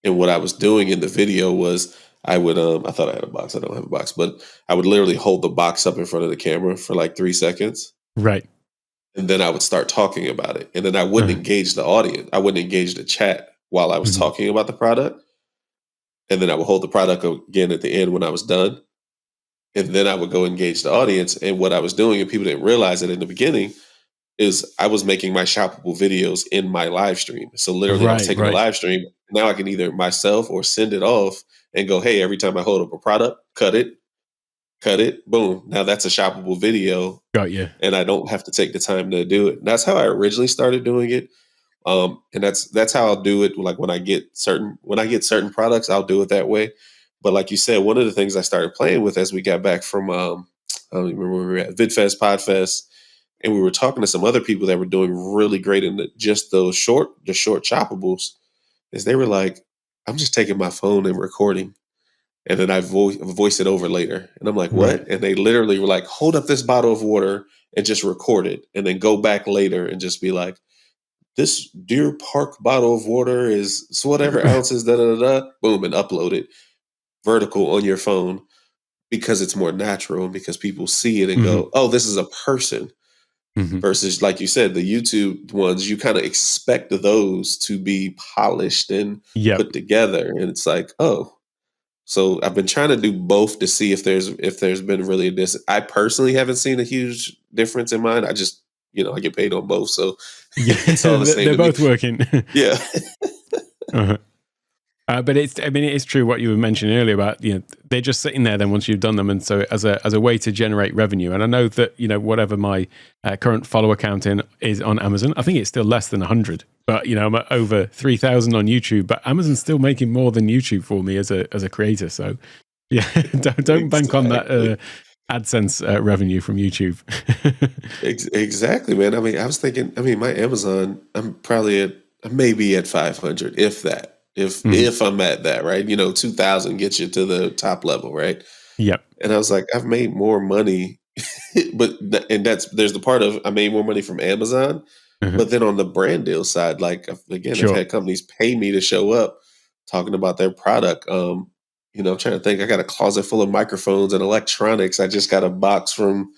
and what I was doing in the video was I would I thought I had a box. I don't have a box, but I would literally hold the box up in front of the camera for like 3 seconds, Right. and then I would start talking about it, and then I wouldn't engage the audience. I wouldn't engage the chat while I was talking about the product. And then I would hold the product again at the end when I was done. And then I would go engage the audience. And what I was doing, and people didn't realize it in the beginning, is I was making my shoppable videos in my live stream. So literally I was taking a live stream. Now I can either myself or send it off and go, hey, every time I hold up a product, cut it, boom. Now that's a shoppable video. Got you. And I don't have to take the time to do it. And that's how I originally started doing it. And that's how I'll do it. Like when I get certain products, I'll do it that way. But like you said, one of the things I started playing with as we got back from I don't even remember where we were at, VidFest, Podfest, and we were talking to some other people that were doing really great in just those short shoppables, is they were like, I'm just taking my phone and recording, and then I voice it over later. And I'm like, what? Right. And they literally were like, hold up this bottle of water and just record it, and then go back later and just be like, this Deer Park bottle of water is whatever ounces, boom, and upload it vertical on your phone, because it's more natural and because people see it and go, oh, this is a person. Versus, like you said, the YouTube ones, you kind of expect those to be polished and put together. And it's like, oh. So I've been trying to do both to see if there's been really a difference. I personally haven't seen a huge difference in mine. I just, I get paid on both. So it's all the same. They're both working. Yeah. But it is true what you were mentioning earlier about, they're just sitting there then once you've done them. And so as a way to generate revenue. And I know that, whatever my current follower count is on Amazon, I think it's still less than 100, but I'm at over 3,000 on YouTube, but Amazon's still making more than YouTube for me as a creator. So yeah, don't bank on that AdSense revenue from YouTube. Exactly, man. I mean, I was thinking, my Amazon, I'm maybe at 500, if that. If I'm at that, right? 2,000 gets you to the top level, right? Yep. And I was like, I've made more money, there's the part of I made more money from Amazon, but then on the brand deal side, like again, Sure. I've had companies pay me to show up talking about their product. I'm trying to think. I got a closet full of microphones and electronics. I just got a box from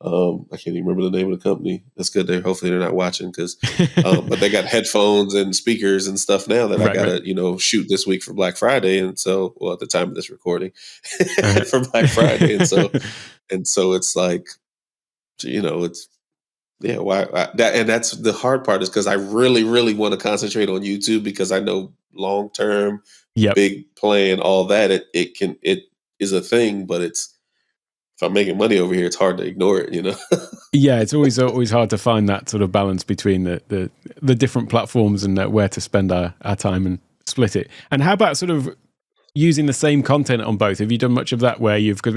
I can't even remember the name of the company. That's good. Hopefully they're not watching but they got headphones and speakers and stuff now that I gotta, shoot this week for Black Friday. And so, at the time of this recording for Black Friday. And so it's like, it's, yeah, that's the hard part is because I really, really want to concentrate on YouTube because I know long-term, big plan, all that, it is a thing, but if I'm making money over here, it's hard to ignore it, Yeah, it's always hard to find that sort of balance between the different platforms and where to spend our time and split it. And how about sort of using the same content on both? Have you done much of that where because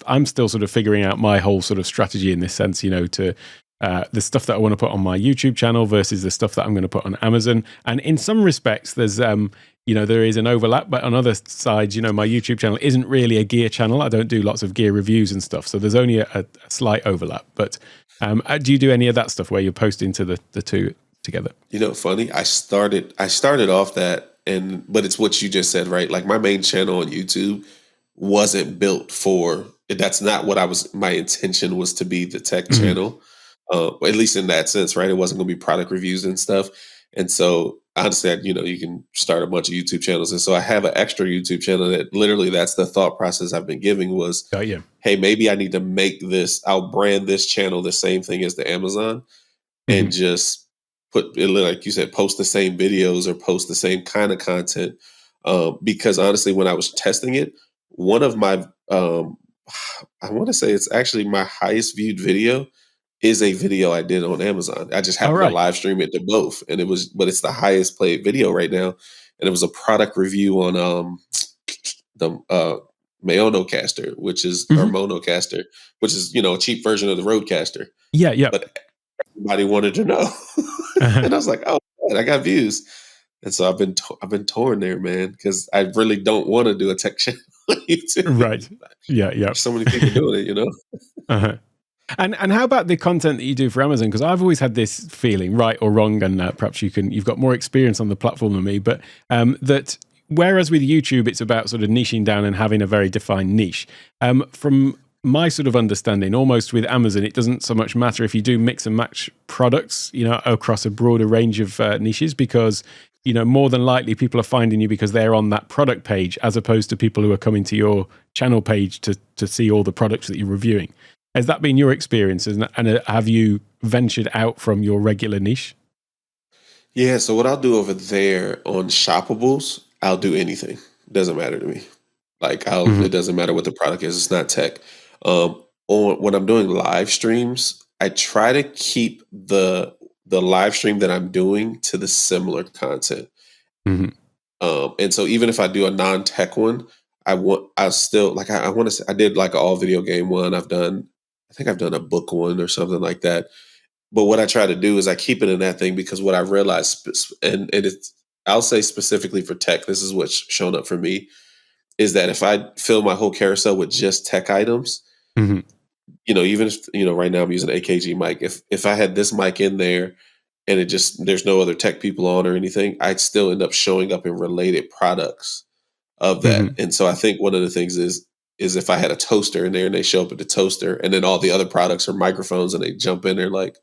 I'm still sort of figuring out my whole sort of strategy in this sense, to the stuff that I want to put on my YouTube channel versus the stuff that I'm going to put on Amazon. And in some respects, there's there is an overlap, but on other sides, my YouTube channel isn't really a gear channel. I don't do lots of gear reviews and stuff, so there's only a slight overlap. But do you do any of that stuff where you're posting to the two together? Funny. I started off that, but it's what you just said, right? Like my main channel on YouTube wasn't built for. That's not what my intention was to be the tech channel. At least in that sense, right? It wasn't going to be product reviews and stuff. And so I understand, you can start a bunch of YouTube channels. And so I have an extra YouTube channel that literally that's the thought process I've been giving was, hey, maybe I need to make I'll brand this channel the same thing as the Amazon and just put it, like you said, post the same videos or post the same kind of content. Because honestly, when I was testing it, one of my, I want to say it's actually my highest viewed video is a video I did on Amazon. I just happened to live stream it to both, and but it's the highest played video right now. And it was a product review on the Mayonocaster, which is or Monocaster, which is a cheap version of the Rodecaster. Yeah. But everybody wanted to know, and I was like, oh, man, I got views. And so I've been torn there, man, because I really don't want to do a tech channel on YouTube. Right. Yeah. There's so many people doing it, And how about the content that you do for Amazon? Because I've always had this feeling, right or wrong, and perhaps you've got more experience on the platform than me, but that whereas with YouTube, it's about sort of niching down and having a very defined niche. From my sort of understanding, almost with Amazon, it doesn't so much matter if you do mix and match products, across a broader range of niches, because more than likely people are finding you because they're on that product page, as opposed to people who are coming to your channel page to see all the products that you're reviewing. Has that been your experience, and have you ventured out from your regular niche? Yeah, so what I'll do over there on Shoppables, I'll do anything. Doesn't matter to me. Like it doesn't matter what the product is. It's not tech. When I'm doing live streams, I try to keep the live stream that I'm doing to the similar content. And so even if I do a non-tech one, I still like I want to say I did like an all video game one. I think I've done a book one or something like that. But what I try to do is I keep it in that thing because what I realized, and I'll say specifically for tech, this is what's shown up for me, is that if I fill my whole carousel with just tech items, even if, right now I'm using an AKG mic, if I had this mic in there and there's no other tech people on or anything, I'd still end up showing up in related products of that. And so I think one of the things is if I had a toaster in there and they show up at the toaster and then all the other products are microphones and they jump in there like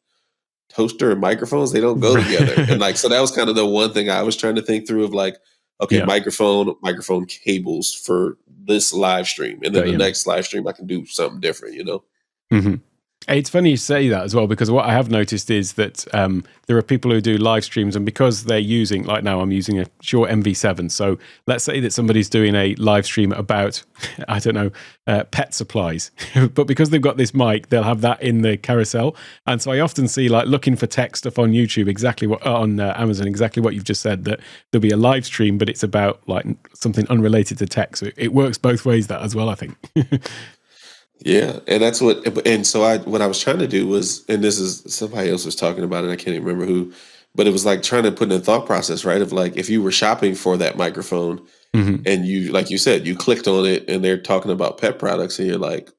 toaster and microphones, they don't go together. And like, so that was kind of the one thing I was trying to think through of like, okay, microphone cables for this live stream. And then the next live stream, I can do something different, It's funny you say that as well, because what I have noticed is that there are people who do live streams, and because they're using, like now I'm using a Shure MV7. So let's say that somebody's doing a live stream about, I don't know, pet supplies, but because they've got this mic, they'll have that in the carousel. And so I often see, like, looking for tech stuff on YouTube, exactly what on Amazon, exactly what you've just said, that there'll be a live stream, but it's about like something unrelated to tech. So it works both ways, that as well, I think. Yeah, and that's and so what I was trying to do was, and this is somebody else was talking about it, I can't even remember who, but it was like trying to put in a thought process, right? Of like, if you were shopping for that microphone Mhm. and you, like you said, you clicked on it and they're talking about pet products and you're like,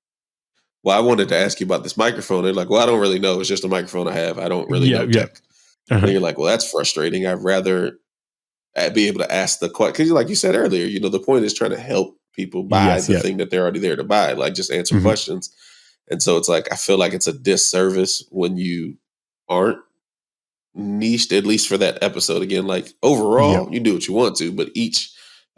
well, I wanted to ask you about this microphone. They're like, well, I don't really know. It's just a microphone I have. I don't really Yeah, know yeah. tech. And Uh-huh. you're like, well, that's frustrating. I'd rather be able to ask the question. Because like you said earlier, the point is trying to help people buy Yes, the yeah. thing that they're already there to buy, like just answer Mhm. questions. And so it's like, I feel like it's a disservice when you aren't niched, at least for that episode. Again, like Yep. overall, you do what you want to, but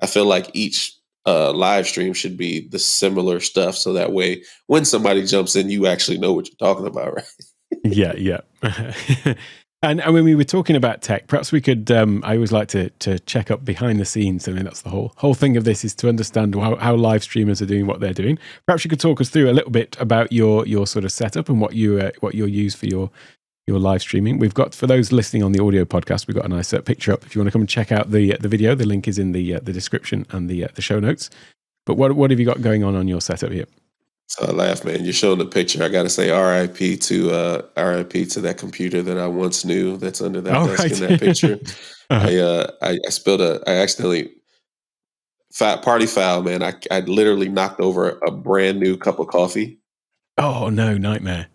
I feel like each live stream should be the similar stuff. So that way, when somebody jumps in, you actually know what you're talking about, right? Yeah, yeah. And when we were talking about tech, perhaps we could. I always like to check up behind the scenes. I mean, that's the whole thing of this, is to understand how live streamers are doing what they're doing. Perhaps you could talk us through a little bit about your sort of setup and what you use for your live streaming. We've got, for those listening on the audio podcast, we've got a nice picture up. If you want to come and check out the video, the link is in the description and the show notes. But what have you got going on your setup here? So I laugh, man. You're showing the picture. I got to say, R.I.P. to that computer that I once knew that's under that All desk right. in that picture. Uh-huh. I accidentally party foul, man. I literally knocked over a brand new cup of coffee Oh no, nightmare.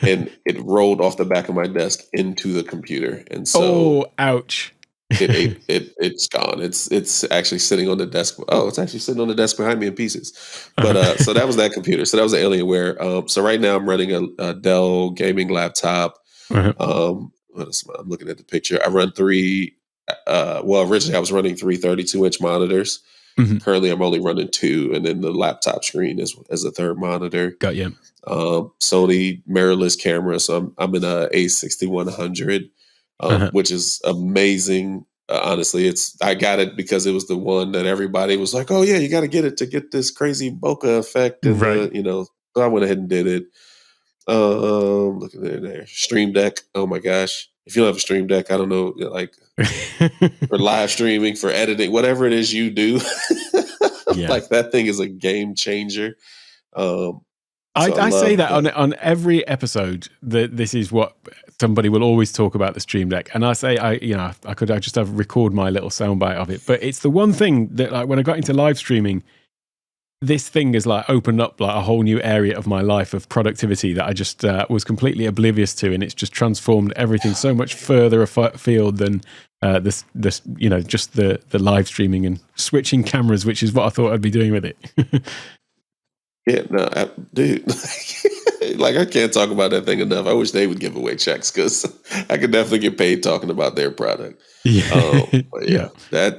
and it rolled off the back of my desk into the computer, and so Oh, ouch. it's gone. It's actually sitting on the desk. Oh, it's actually sitting on the desk behind me in pieces. But Uh-huh. so that was that computer. So that was the Alienware. So right now I'm running a Dell gaming laptop. Uh-huh. What else I'm looking at the picture. I run three. Well, originally I was running three 32-inch monitors. Mhm. Currently, I'm only running two, and then the laptop screen is as a third monitor. Got you. Sony mirrorless camera, so I'm in a A6100, Uh-huh. which is amazing. Honestly, I got it because it was the one that everybody was like, "Oh yeah, you got to get it to get this crazy bokeh effect," and Right. So I went ahead and did it. Look at there, Stream Deck. Oh my gosh, if you don't have a Stream Deck, I don't know, like for live streaming, for editing, whatever it is you do, Yeah. like that thing is a game changer. Um, so I I say love that that. on every episode, that this is what somebody will always talk about, the Stream Deck. And I say, I just have record my little soundbite of it. But it's the one thing that, like, when I got into live streaming, this thing has like opened up like a whole new area of my life of productivity that I just was completely oblivious to, and it's just transformed everything so much further afield than this just the live streaming and switching cameras, which is what I thought I'd be doing with it. Yeah, no, dude, like I can't talk about that thing enough. I wish they would give away checks because I could definitely get paid talking about their product. Yeah. But Yeah. yeah,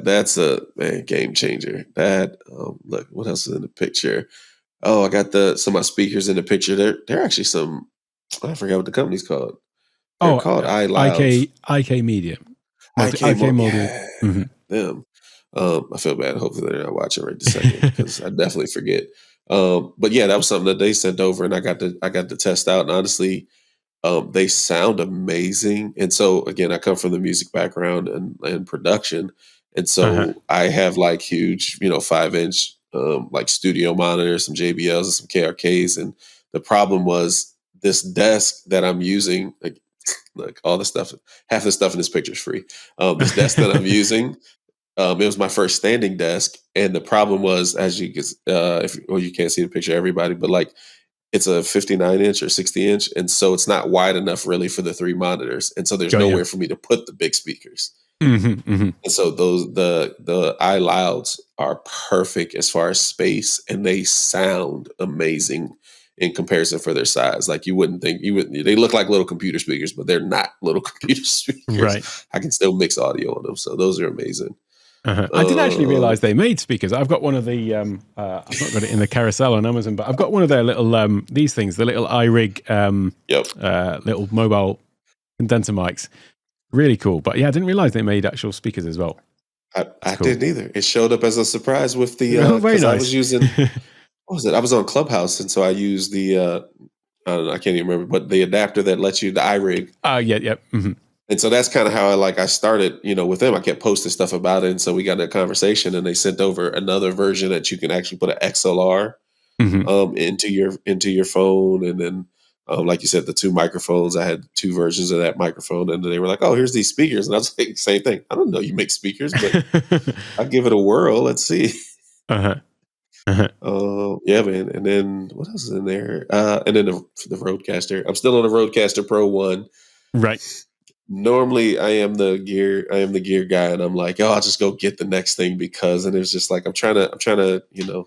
that's a game changer. That look, what else is in the picture? Oh, I got my speakers in the picture. They're actually some. I forgot what the company's called. They're Oh, called iLoud. IK Media, IK IK Mo Molded. Yeah, Hmm. them. I feel bad. Hopefully they're not watching right this second because I definitely forget. But yeah, that was something that they sent over, and I got to test out. And honestly, they sound amazing. And so again, I come from the music background and production, and Uh-huh. so I have like huge, 5-inch like studio monitors, some JBLs, and some KRKs. And the problem was this desk that I'm using. Like, look, all the stuff, half the stuff in this picture is free. This desk that I'm using, it was my first standing desk, and the problem was, as you can, if well, you can't see the picture, everybody, but like it's a 59-inch or 60-inch, and so it's not wide enough really for the three monitors, and so there's Got you. nowhere for me to put the big speakers. Hmm. Hmm. And so the iLouds are perfect as far as space, and they sound amazing in comparison for their size. Like you wouldn't think they look like little computer speakers, but they're not little computer speakers. Right. I can still mix audio on them, so those are amazing. I didn't actually realize they made speakers. I've got one of the, I've not got it in the carousel on Amazon, but I've got one of their little, these things, the little iRig, little mobile condenser mics. Really cool. But yeah, I didn't realize they made actual speakers as well. I cool. Didn't either. It showed up as a surprise with the, very nice. I was using, what was it? I was on Clubhouse, and so I used the, I don't know, I can't even remember, but the adapter that lets you, the iRig. Yeah. Mm-hmm. And so that's kind of how I started, with them. I kept posting stuff about it. And so we got in a conversation, and they sent over another version that you can actually put an XLR into your phone. And then, like you said, the two microphones, I had two versions of that microphone. And then they were like, oh, here's these speakers. And I was like, same thing. I don't know you make speakers, but I'll give it a whirl. Let's see. Yeah, man. And then what else is in there? And then the Rodecaster. I'm still on the Rodecaster Pro 1. Right. Normally I am the gear guy, and I'm like, I'll just go get the next thing because, and it's just like, I'm trying to,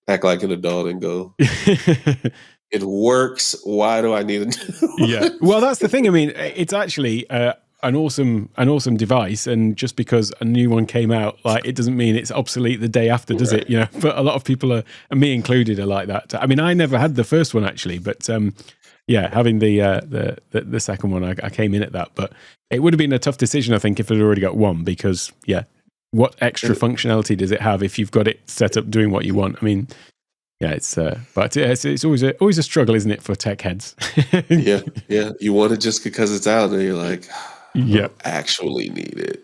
act like an adult and go, it works. Why do I need it? Yeah. Well, that's the thing. I mean, it's actually an awesome device, and just because a new one came out, like, it doesn't mean it's obsolete the day after, does it? But a lot of people are, and me included, are like that. I mean, I never had the first one actually, but yeah, having the second one, I came in at that. But it would have been a tough decision, I think, if it already got one, because what extra functionality does it have if you've got it set up doing what you want? I mean, yeah, but it's always a struggle, isn't it, for tech heads? Yeah. You want it just because it's out there. You're like, I don't actually need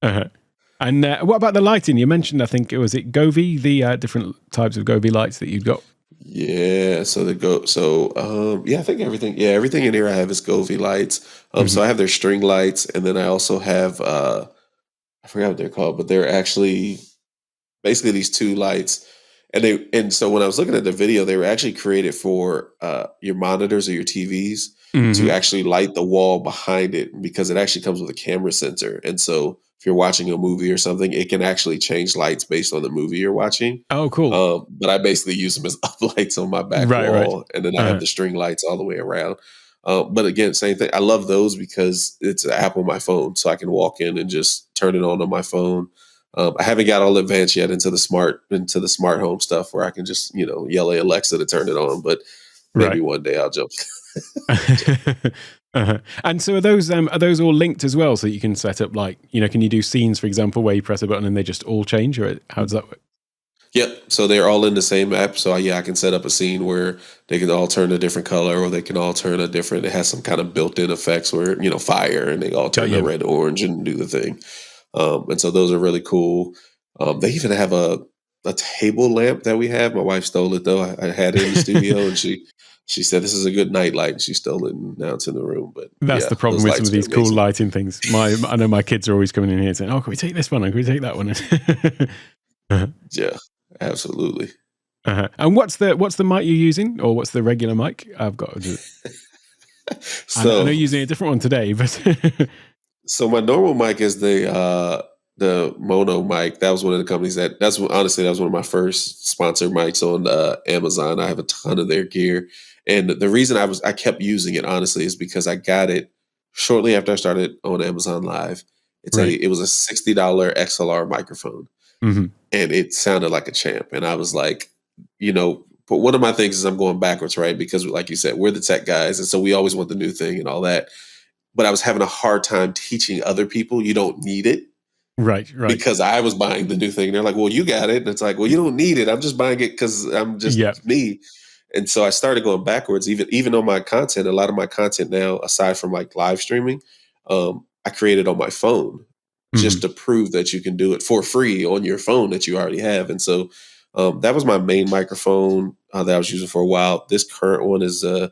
it. And what about the lighting? You mentioned, I think was it Govee, the different types of Govee lights that you've got. Yeah, I think everything in here I have is Govee lights. So I have their string lights, and then I also have I forgot what they're called, but they're actually basically these two lights. And so when I was looking at the video, they were actually created for your monitors or your TVs to actually light the wall behind it, because it actually comes with a camera sensor. And so if you're watching a movie or something, it can actually change lights based on the movie you're watching. Oh, cool. But I basically use them as uplights on my back wall. And then I have the string lights all the way around. But again, same thing. I love those because it's an app on my phone, so I can walk in and just turn it on my phone. I haven't got all advanced yet into the smart home stuff where I can just, yell at Alexa to turn it on, but maybe one day I'll jump. And so are those all linked as well? So you can set up, like, can you do scenes, for example, where you press a button and they just all change, or how does that work? Yep. So they're all in the same app. So I can set up a scene where they can all turn a different color, or they can all turn it has some kind of built-in effects where, fire, and they all turn to red, orange, and do the thing. And so those are really cool. They even have a table lamp that we have. My wife stole it though. I had it in the studio, and she said this is a good night light, and she stole it, and now it's in the room. But that's the problem with some of these cool lighting things. I know my kids are always coming in here saying, "Oh, can we take this one? And can we take that one?" Yeah, absolutely. And what's the mic you're using, or what's the regular mic? I've got to do it. So I know you're using a different one today, but so my normal mic is the mono mic. That was one of the companies that was one of my first sponsored mics on Amazon. I have a ton of their gear, and the reason I kept using it, honestly, is because I got it shortly after I started on Amazon Live. It was a $60 XLR microphone, and it sounded like a champ. And I was like, but one of my things is I'm going backwards, right? Because like you said, we're the tech guys, and so we always want the new thing and all that. But I was having a hard time teaching other people you don't need it. Right. Because I was buying the new thing. They're like, well, you got it. And it's like, well, you don't need it. I'm just buying it because I'm just me. And so I started going backwards. Even on my content, a lot of my content now, aside from like live streaming, I created on my phone just to prove that you can do it for free on your phone that you already have. And so that was my main microphone that I was using for a while. This current one is a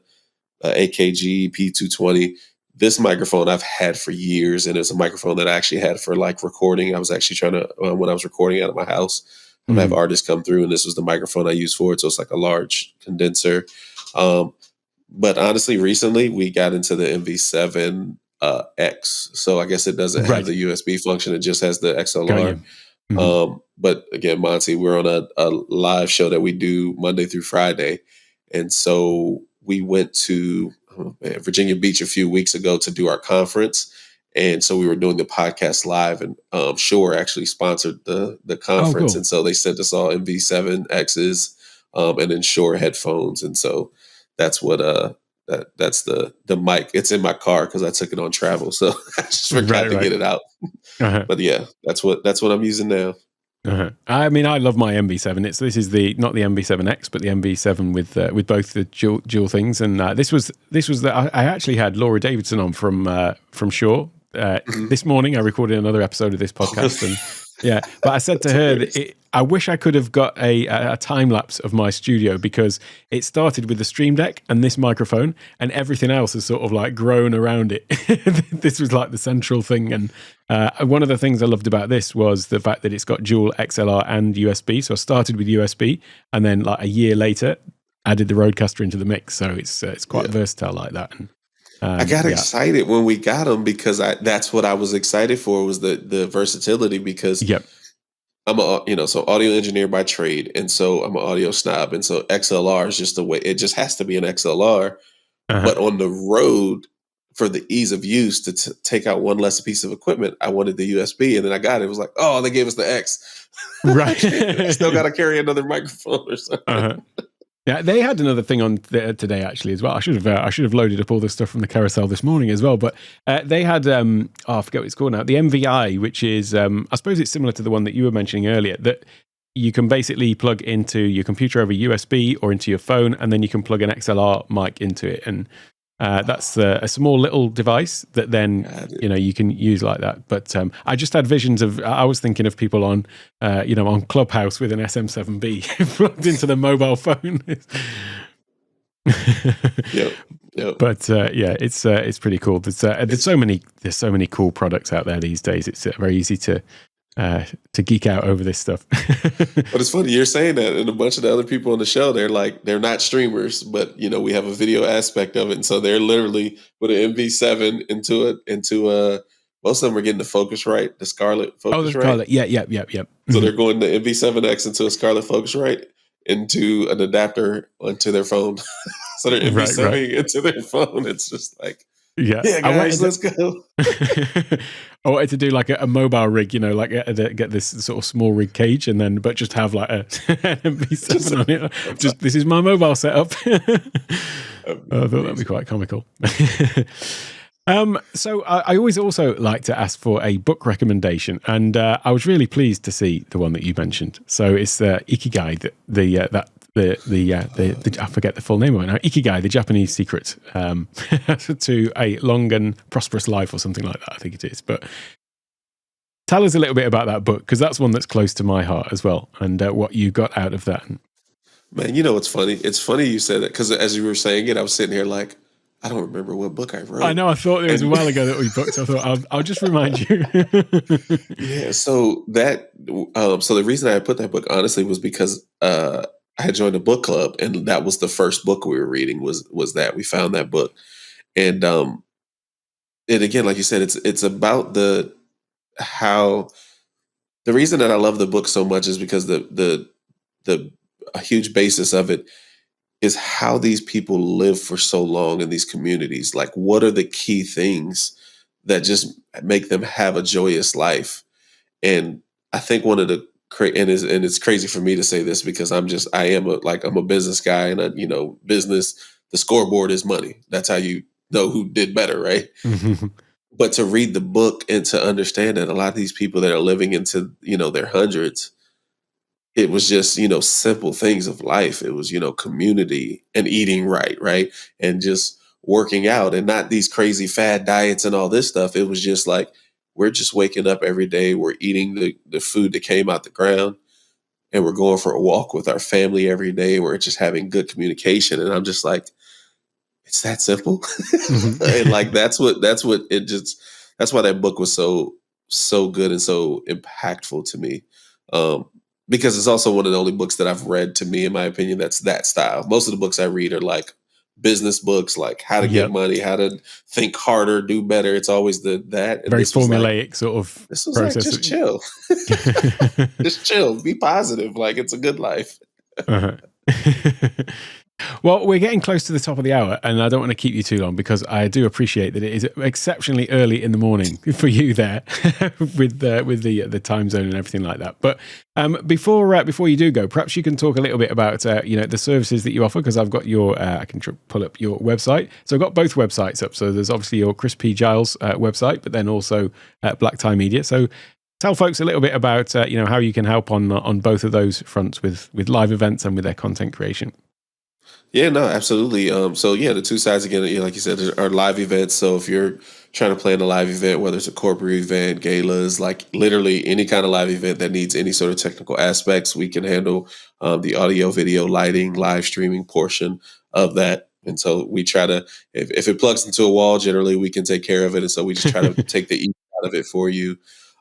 AKG P220. This microphone I've had for years, and it's a microphone that I actually had for like recording. I was actually trying to, when I was recording out of my house, I have artists come through, and this was the microphone I used for it. So it's like a large condenser. But honestly, recently we got into the MV7 X. So I guess it doesn't have the USB function. It just has the XLR. But again, Monty, we're on a live show that we do Monday through Friday. And so we went to Virginia Beach a few weeks ago to do our conference. And so we were doing the podcast live, and Shure actually sponsored the conference. cool. And so they sent us all MV7Xs and then Shure headphones. And so that's what that's the mic. It's in my car because I took it on travel. So I just forgot to get it out. But yeah, that's what I'm using now. I mean, I love my MV7. This is not the MV7X, but the MV7 with both the dual things. And this was I actually had Laura Davidson on from Shure. This morning I recorded another episode of this podcast, and yeah, but I said to her that I wish I could have got a time lapse of my studio, because it started with the Stream Deck and this microphone, and everything else has sort of like grown around it. This was like the central thing, and one of the things I loved about this was the fact that it's got dual XLR and USB. So I started with USB, and then like a year later added the Rodecaster into the mix. So it's quite versatile like that. And I got excited when we got them, because that's what I was excited for, was the versatility, because I'm so audio engineer by trade. And so I'm an audio snob. And so XLR is just the way, it just has to be an XLR. But on the road, for the ease of use, to take out one less piece of equipment, I wanted the USB, and then I got it. It was like, oh, they gave us the X. Right. I still got to carry another microphone or something. Yeah, they had another thing on today actually as well. I should have loaded up all this stuff from the carousel this morning as well. But they had I forget what it's called now. The MVI, which is I suppose it's similar to the one that you were mentioning earlier, that you can basically plug into your computer over USB or into your phone, and then you can plug an XLR mic into it, and that's a small little device that then you can use like that. But I just had visions of, I was thinking of people on on Clubhouse with an SM7B plugged into the mobile phone. Yep. But it's pretty cool. There's so many cool products out there these days. It's very easy to geek out over this stuff. But it's funny you're saying that, and a bunch of the other people on the show, they're not streamers, but we have a video aspect of it, and so they're literally with an MV7 into most of them are getting the Focusrite, the Scarlett Focusrite. Oh, the Scarlett, yeah. So they're going the MV7X into a Scarlett Focusrite, into an adapter onto their phone. So they're MV7 into their phone. It's just like, yeah, guys, let's go. I wanted to do like a mobile rig, like get this sort of small rig cage, and then but just have like an MV7 on it. This is my mobile setup. I thought that'd be quite comical. So I always also like to ask for a book recommendation, and I was really pleased to see the one that you mentioned. So it's Ikigai, I forget the full name of it now. Ikigai, the Japanese secret to a long and prosperous life, or something like that, I think it is. But tell us a little bit about that book, because that's one that's close to my heart as well, and what you got out of that. Man, it's funny. It's funny you said that, because as you were saying it, I was sitting here like, I don't remember what book I wrote. I know. I thought it was a while ago that we booked. I thought I'll just remind you. Yeah. So the reason I put that book, honestly, was because I had joined a book club, and that was the first book we were reading. Was that we found that book, and again, like you said, it's about the reason that I love the book so much is because a huge basis of it is how these people live for so long in these communities. Like, what are the key things that just make them have a joyous life? And I think one of the and it's crazy for me to say this, because I'm a business guy, and business, the scoreboard is money. That's how you know who did better, right? Mm-hmm. But to read the book and to understand that a lot of these people that are living into their hundreds, it was just simple things of life. It was community and eating right, and just working out, and not these crazy fad diets and all this stuff. It was just like, we're just waking up every day. We're eating the food that came out the ground, and we're going for a walk with our family every day. We're just having good communication. And I'm just like, it's that simple. Mm-hmm. And like, that's why that book was so good and so impactful to me. Because it's also one of the only books that I've read, to me, in my opinion, that's that style. Most of the books I read are like business books, like how to get money, how to think harder, do better. It's always that. And very formulaic sort of this was process. Like, just chill. Just chill. Be positive. Like, it's a good life. Uh-huh. Well, we're getting close to the top of the hour, and I don't want to keep you too long because I do appreciate that it is exceptionally early in the morning for you there with the time zone and everything like that. But before you do go, perhaps you can talk a little bit about the services that you offer, because I've got your I can pull up your website. So I've got both websites up. So there's obviously your Chris P Giles website, but then also Black Tie Media. So tell folks a little bit about how you can help on both of those fronts with live events and with their content creation. Yeah, no, absolutely. So yeah, the two sides again, like you said, are live events. So if you're trying to plan a live event, whether it's a corporate event, galas, like literally any kind of live event that needs any sort of technical aspects, we can handle the audio, video, lighting, live streaming portion of that. And so we try to, if it plugs into a wall, generally we can take care of it. And so we just try to take the ease out of it for you.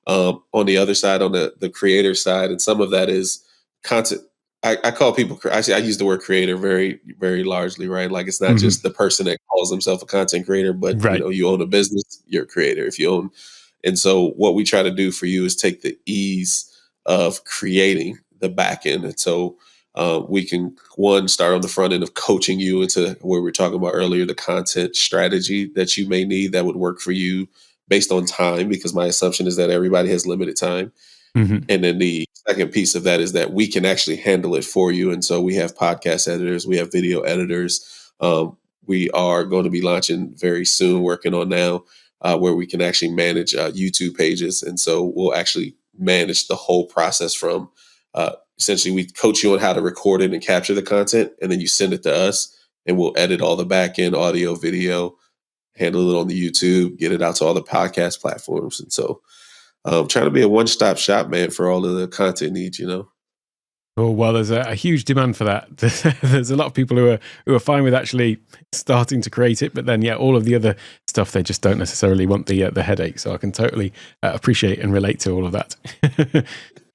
On the other side, on the creator side, and some of that is content. I call people, I use the word creator very, very largely, right? Like it's not just the person that calls themselves a content creator, but Right. You own a business, you're a creator. And so what we try to do for you is take the ease of creating the back end. And so we can, start on the front end of coaching you into where we were talking about earlier, the content strategy that you may need that would work for you based on time, because my assumption is that everybody has limited time. And then the second piece of that is that we can actually handle it for you. And so we have podcast editors, we have video editors. We are going to be launching very soon, working on now, where we can actually manage YouTube pages. And so we'll actually manage the whole process from essentially we coach you on how to record it and capture the content, and then you send it to us and we'll edit all the back end audio, video, handle it on the YouTube, get it out to all the podcast platforms. And so trying to be a one-stop shop, man, for all of the content needs, Oh, well, there's a huge demand for that. There's a lot of people who are fine with actually starting to create it, but then, all of the other stuff, they just don't necessarily want the headache. So I can totally appreciate and relate to all of that.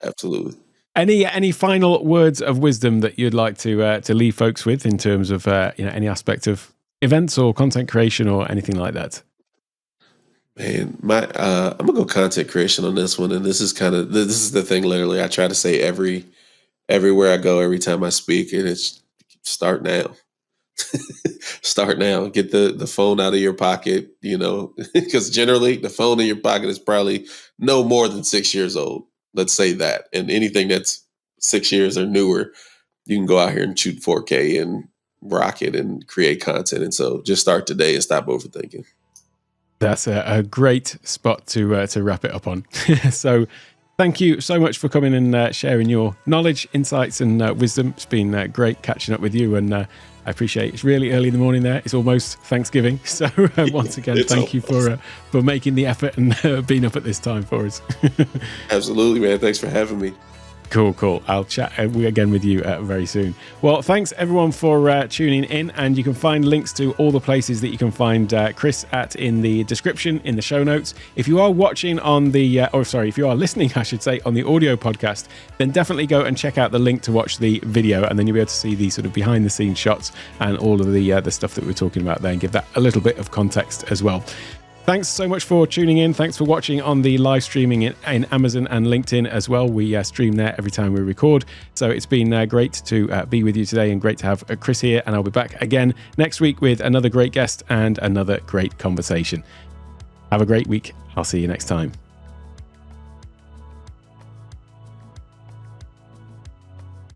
Absolutely. Any final words of wisdom that you'd like to leave folks with in terms of any aspect of events or content creation or anything like that? Man, I'm gonna go content creation on this one, and this is the thing. Literally, I try to say everywhere I go, every time I speak, and it's start now. Start now. Get the phone out of your pocket, because generally the phone in your pocket is probably no more than 6 years old. Let's say that, and anything that's 6 years or newer, you can go out here and shoot 4K and rock it and create content. And so, just start today and stop overthinking. That's a great spot to wrap it up on. So thank you so much for coming and sharing your knowledge, insights, and wisdom. It's been great catching up with you, and I appreciate it. It's really early in the morning there. It's almost Thanksgiving. So once again, thank you for making the effort and being up at this time for us. Absolutely, man. Thanks for having me. Cool. I'll chat again with you very soon. Well, thanks everyone for tuning in, and you can find links to all the places that you can find Chris at in the description, in the show notes. If you are watching on if you are listening, I should say, on the audio podcast, then definitely go and check out the link to watch the video, and then you'll be able to see the sort of behind the scenes shots and all of the stuff that we're talking about there, and give that a little bit of context as well. Thanks so much for tuning in. Thanks for watching on the live streaming in Amazon and LinkedIn as well. We stream there every time we record. So it's been great to be with you today, and great to have Chris here. And I'll be back again next week with another great guest and another great conversation. Have a great week. I'll see you next time.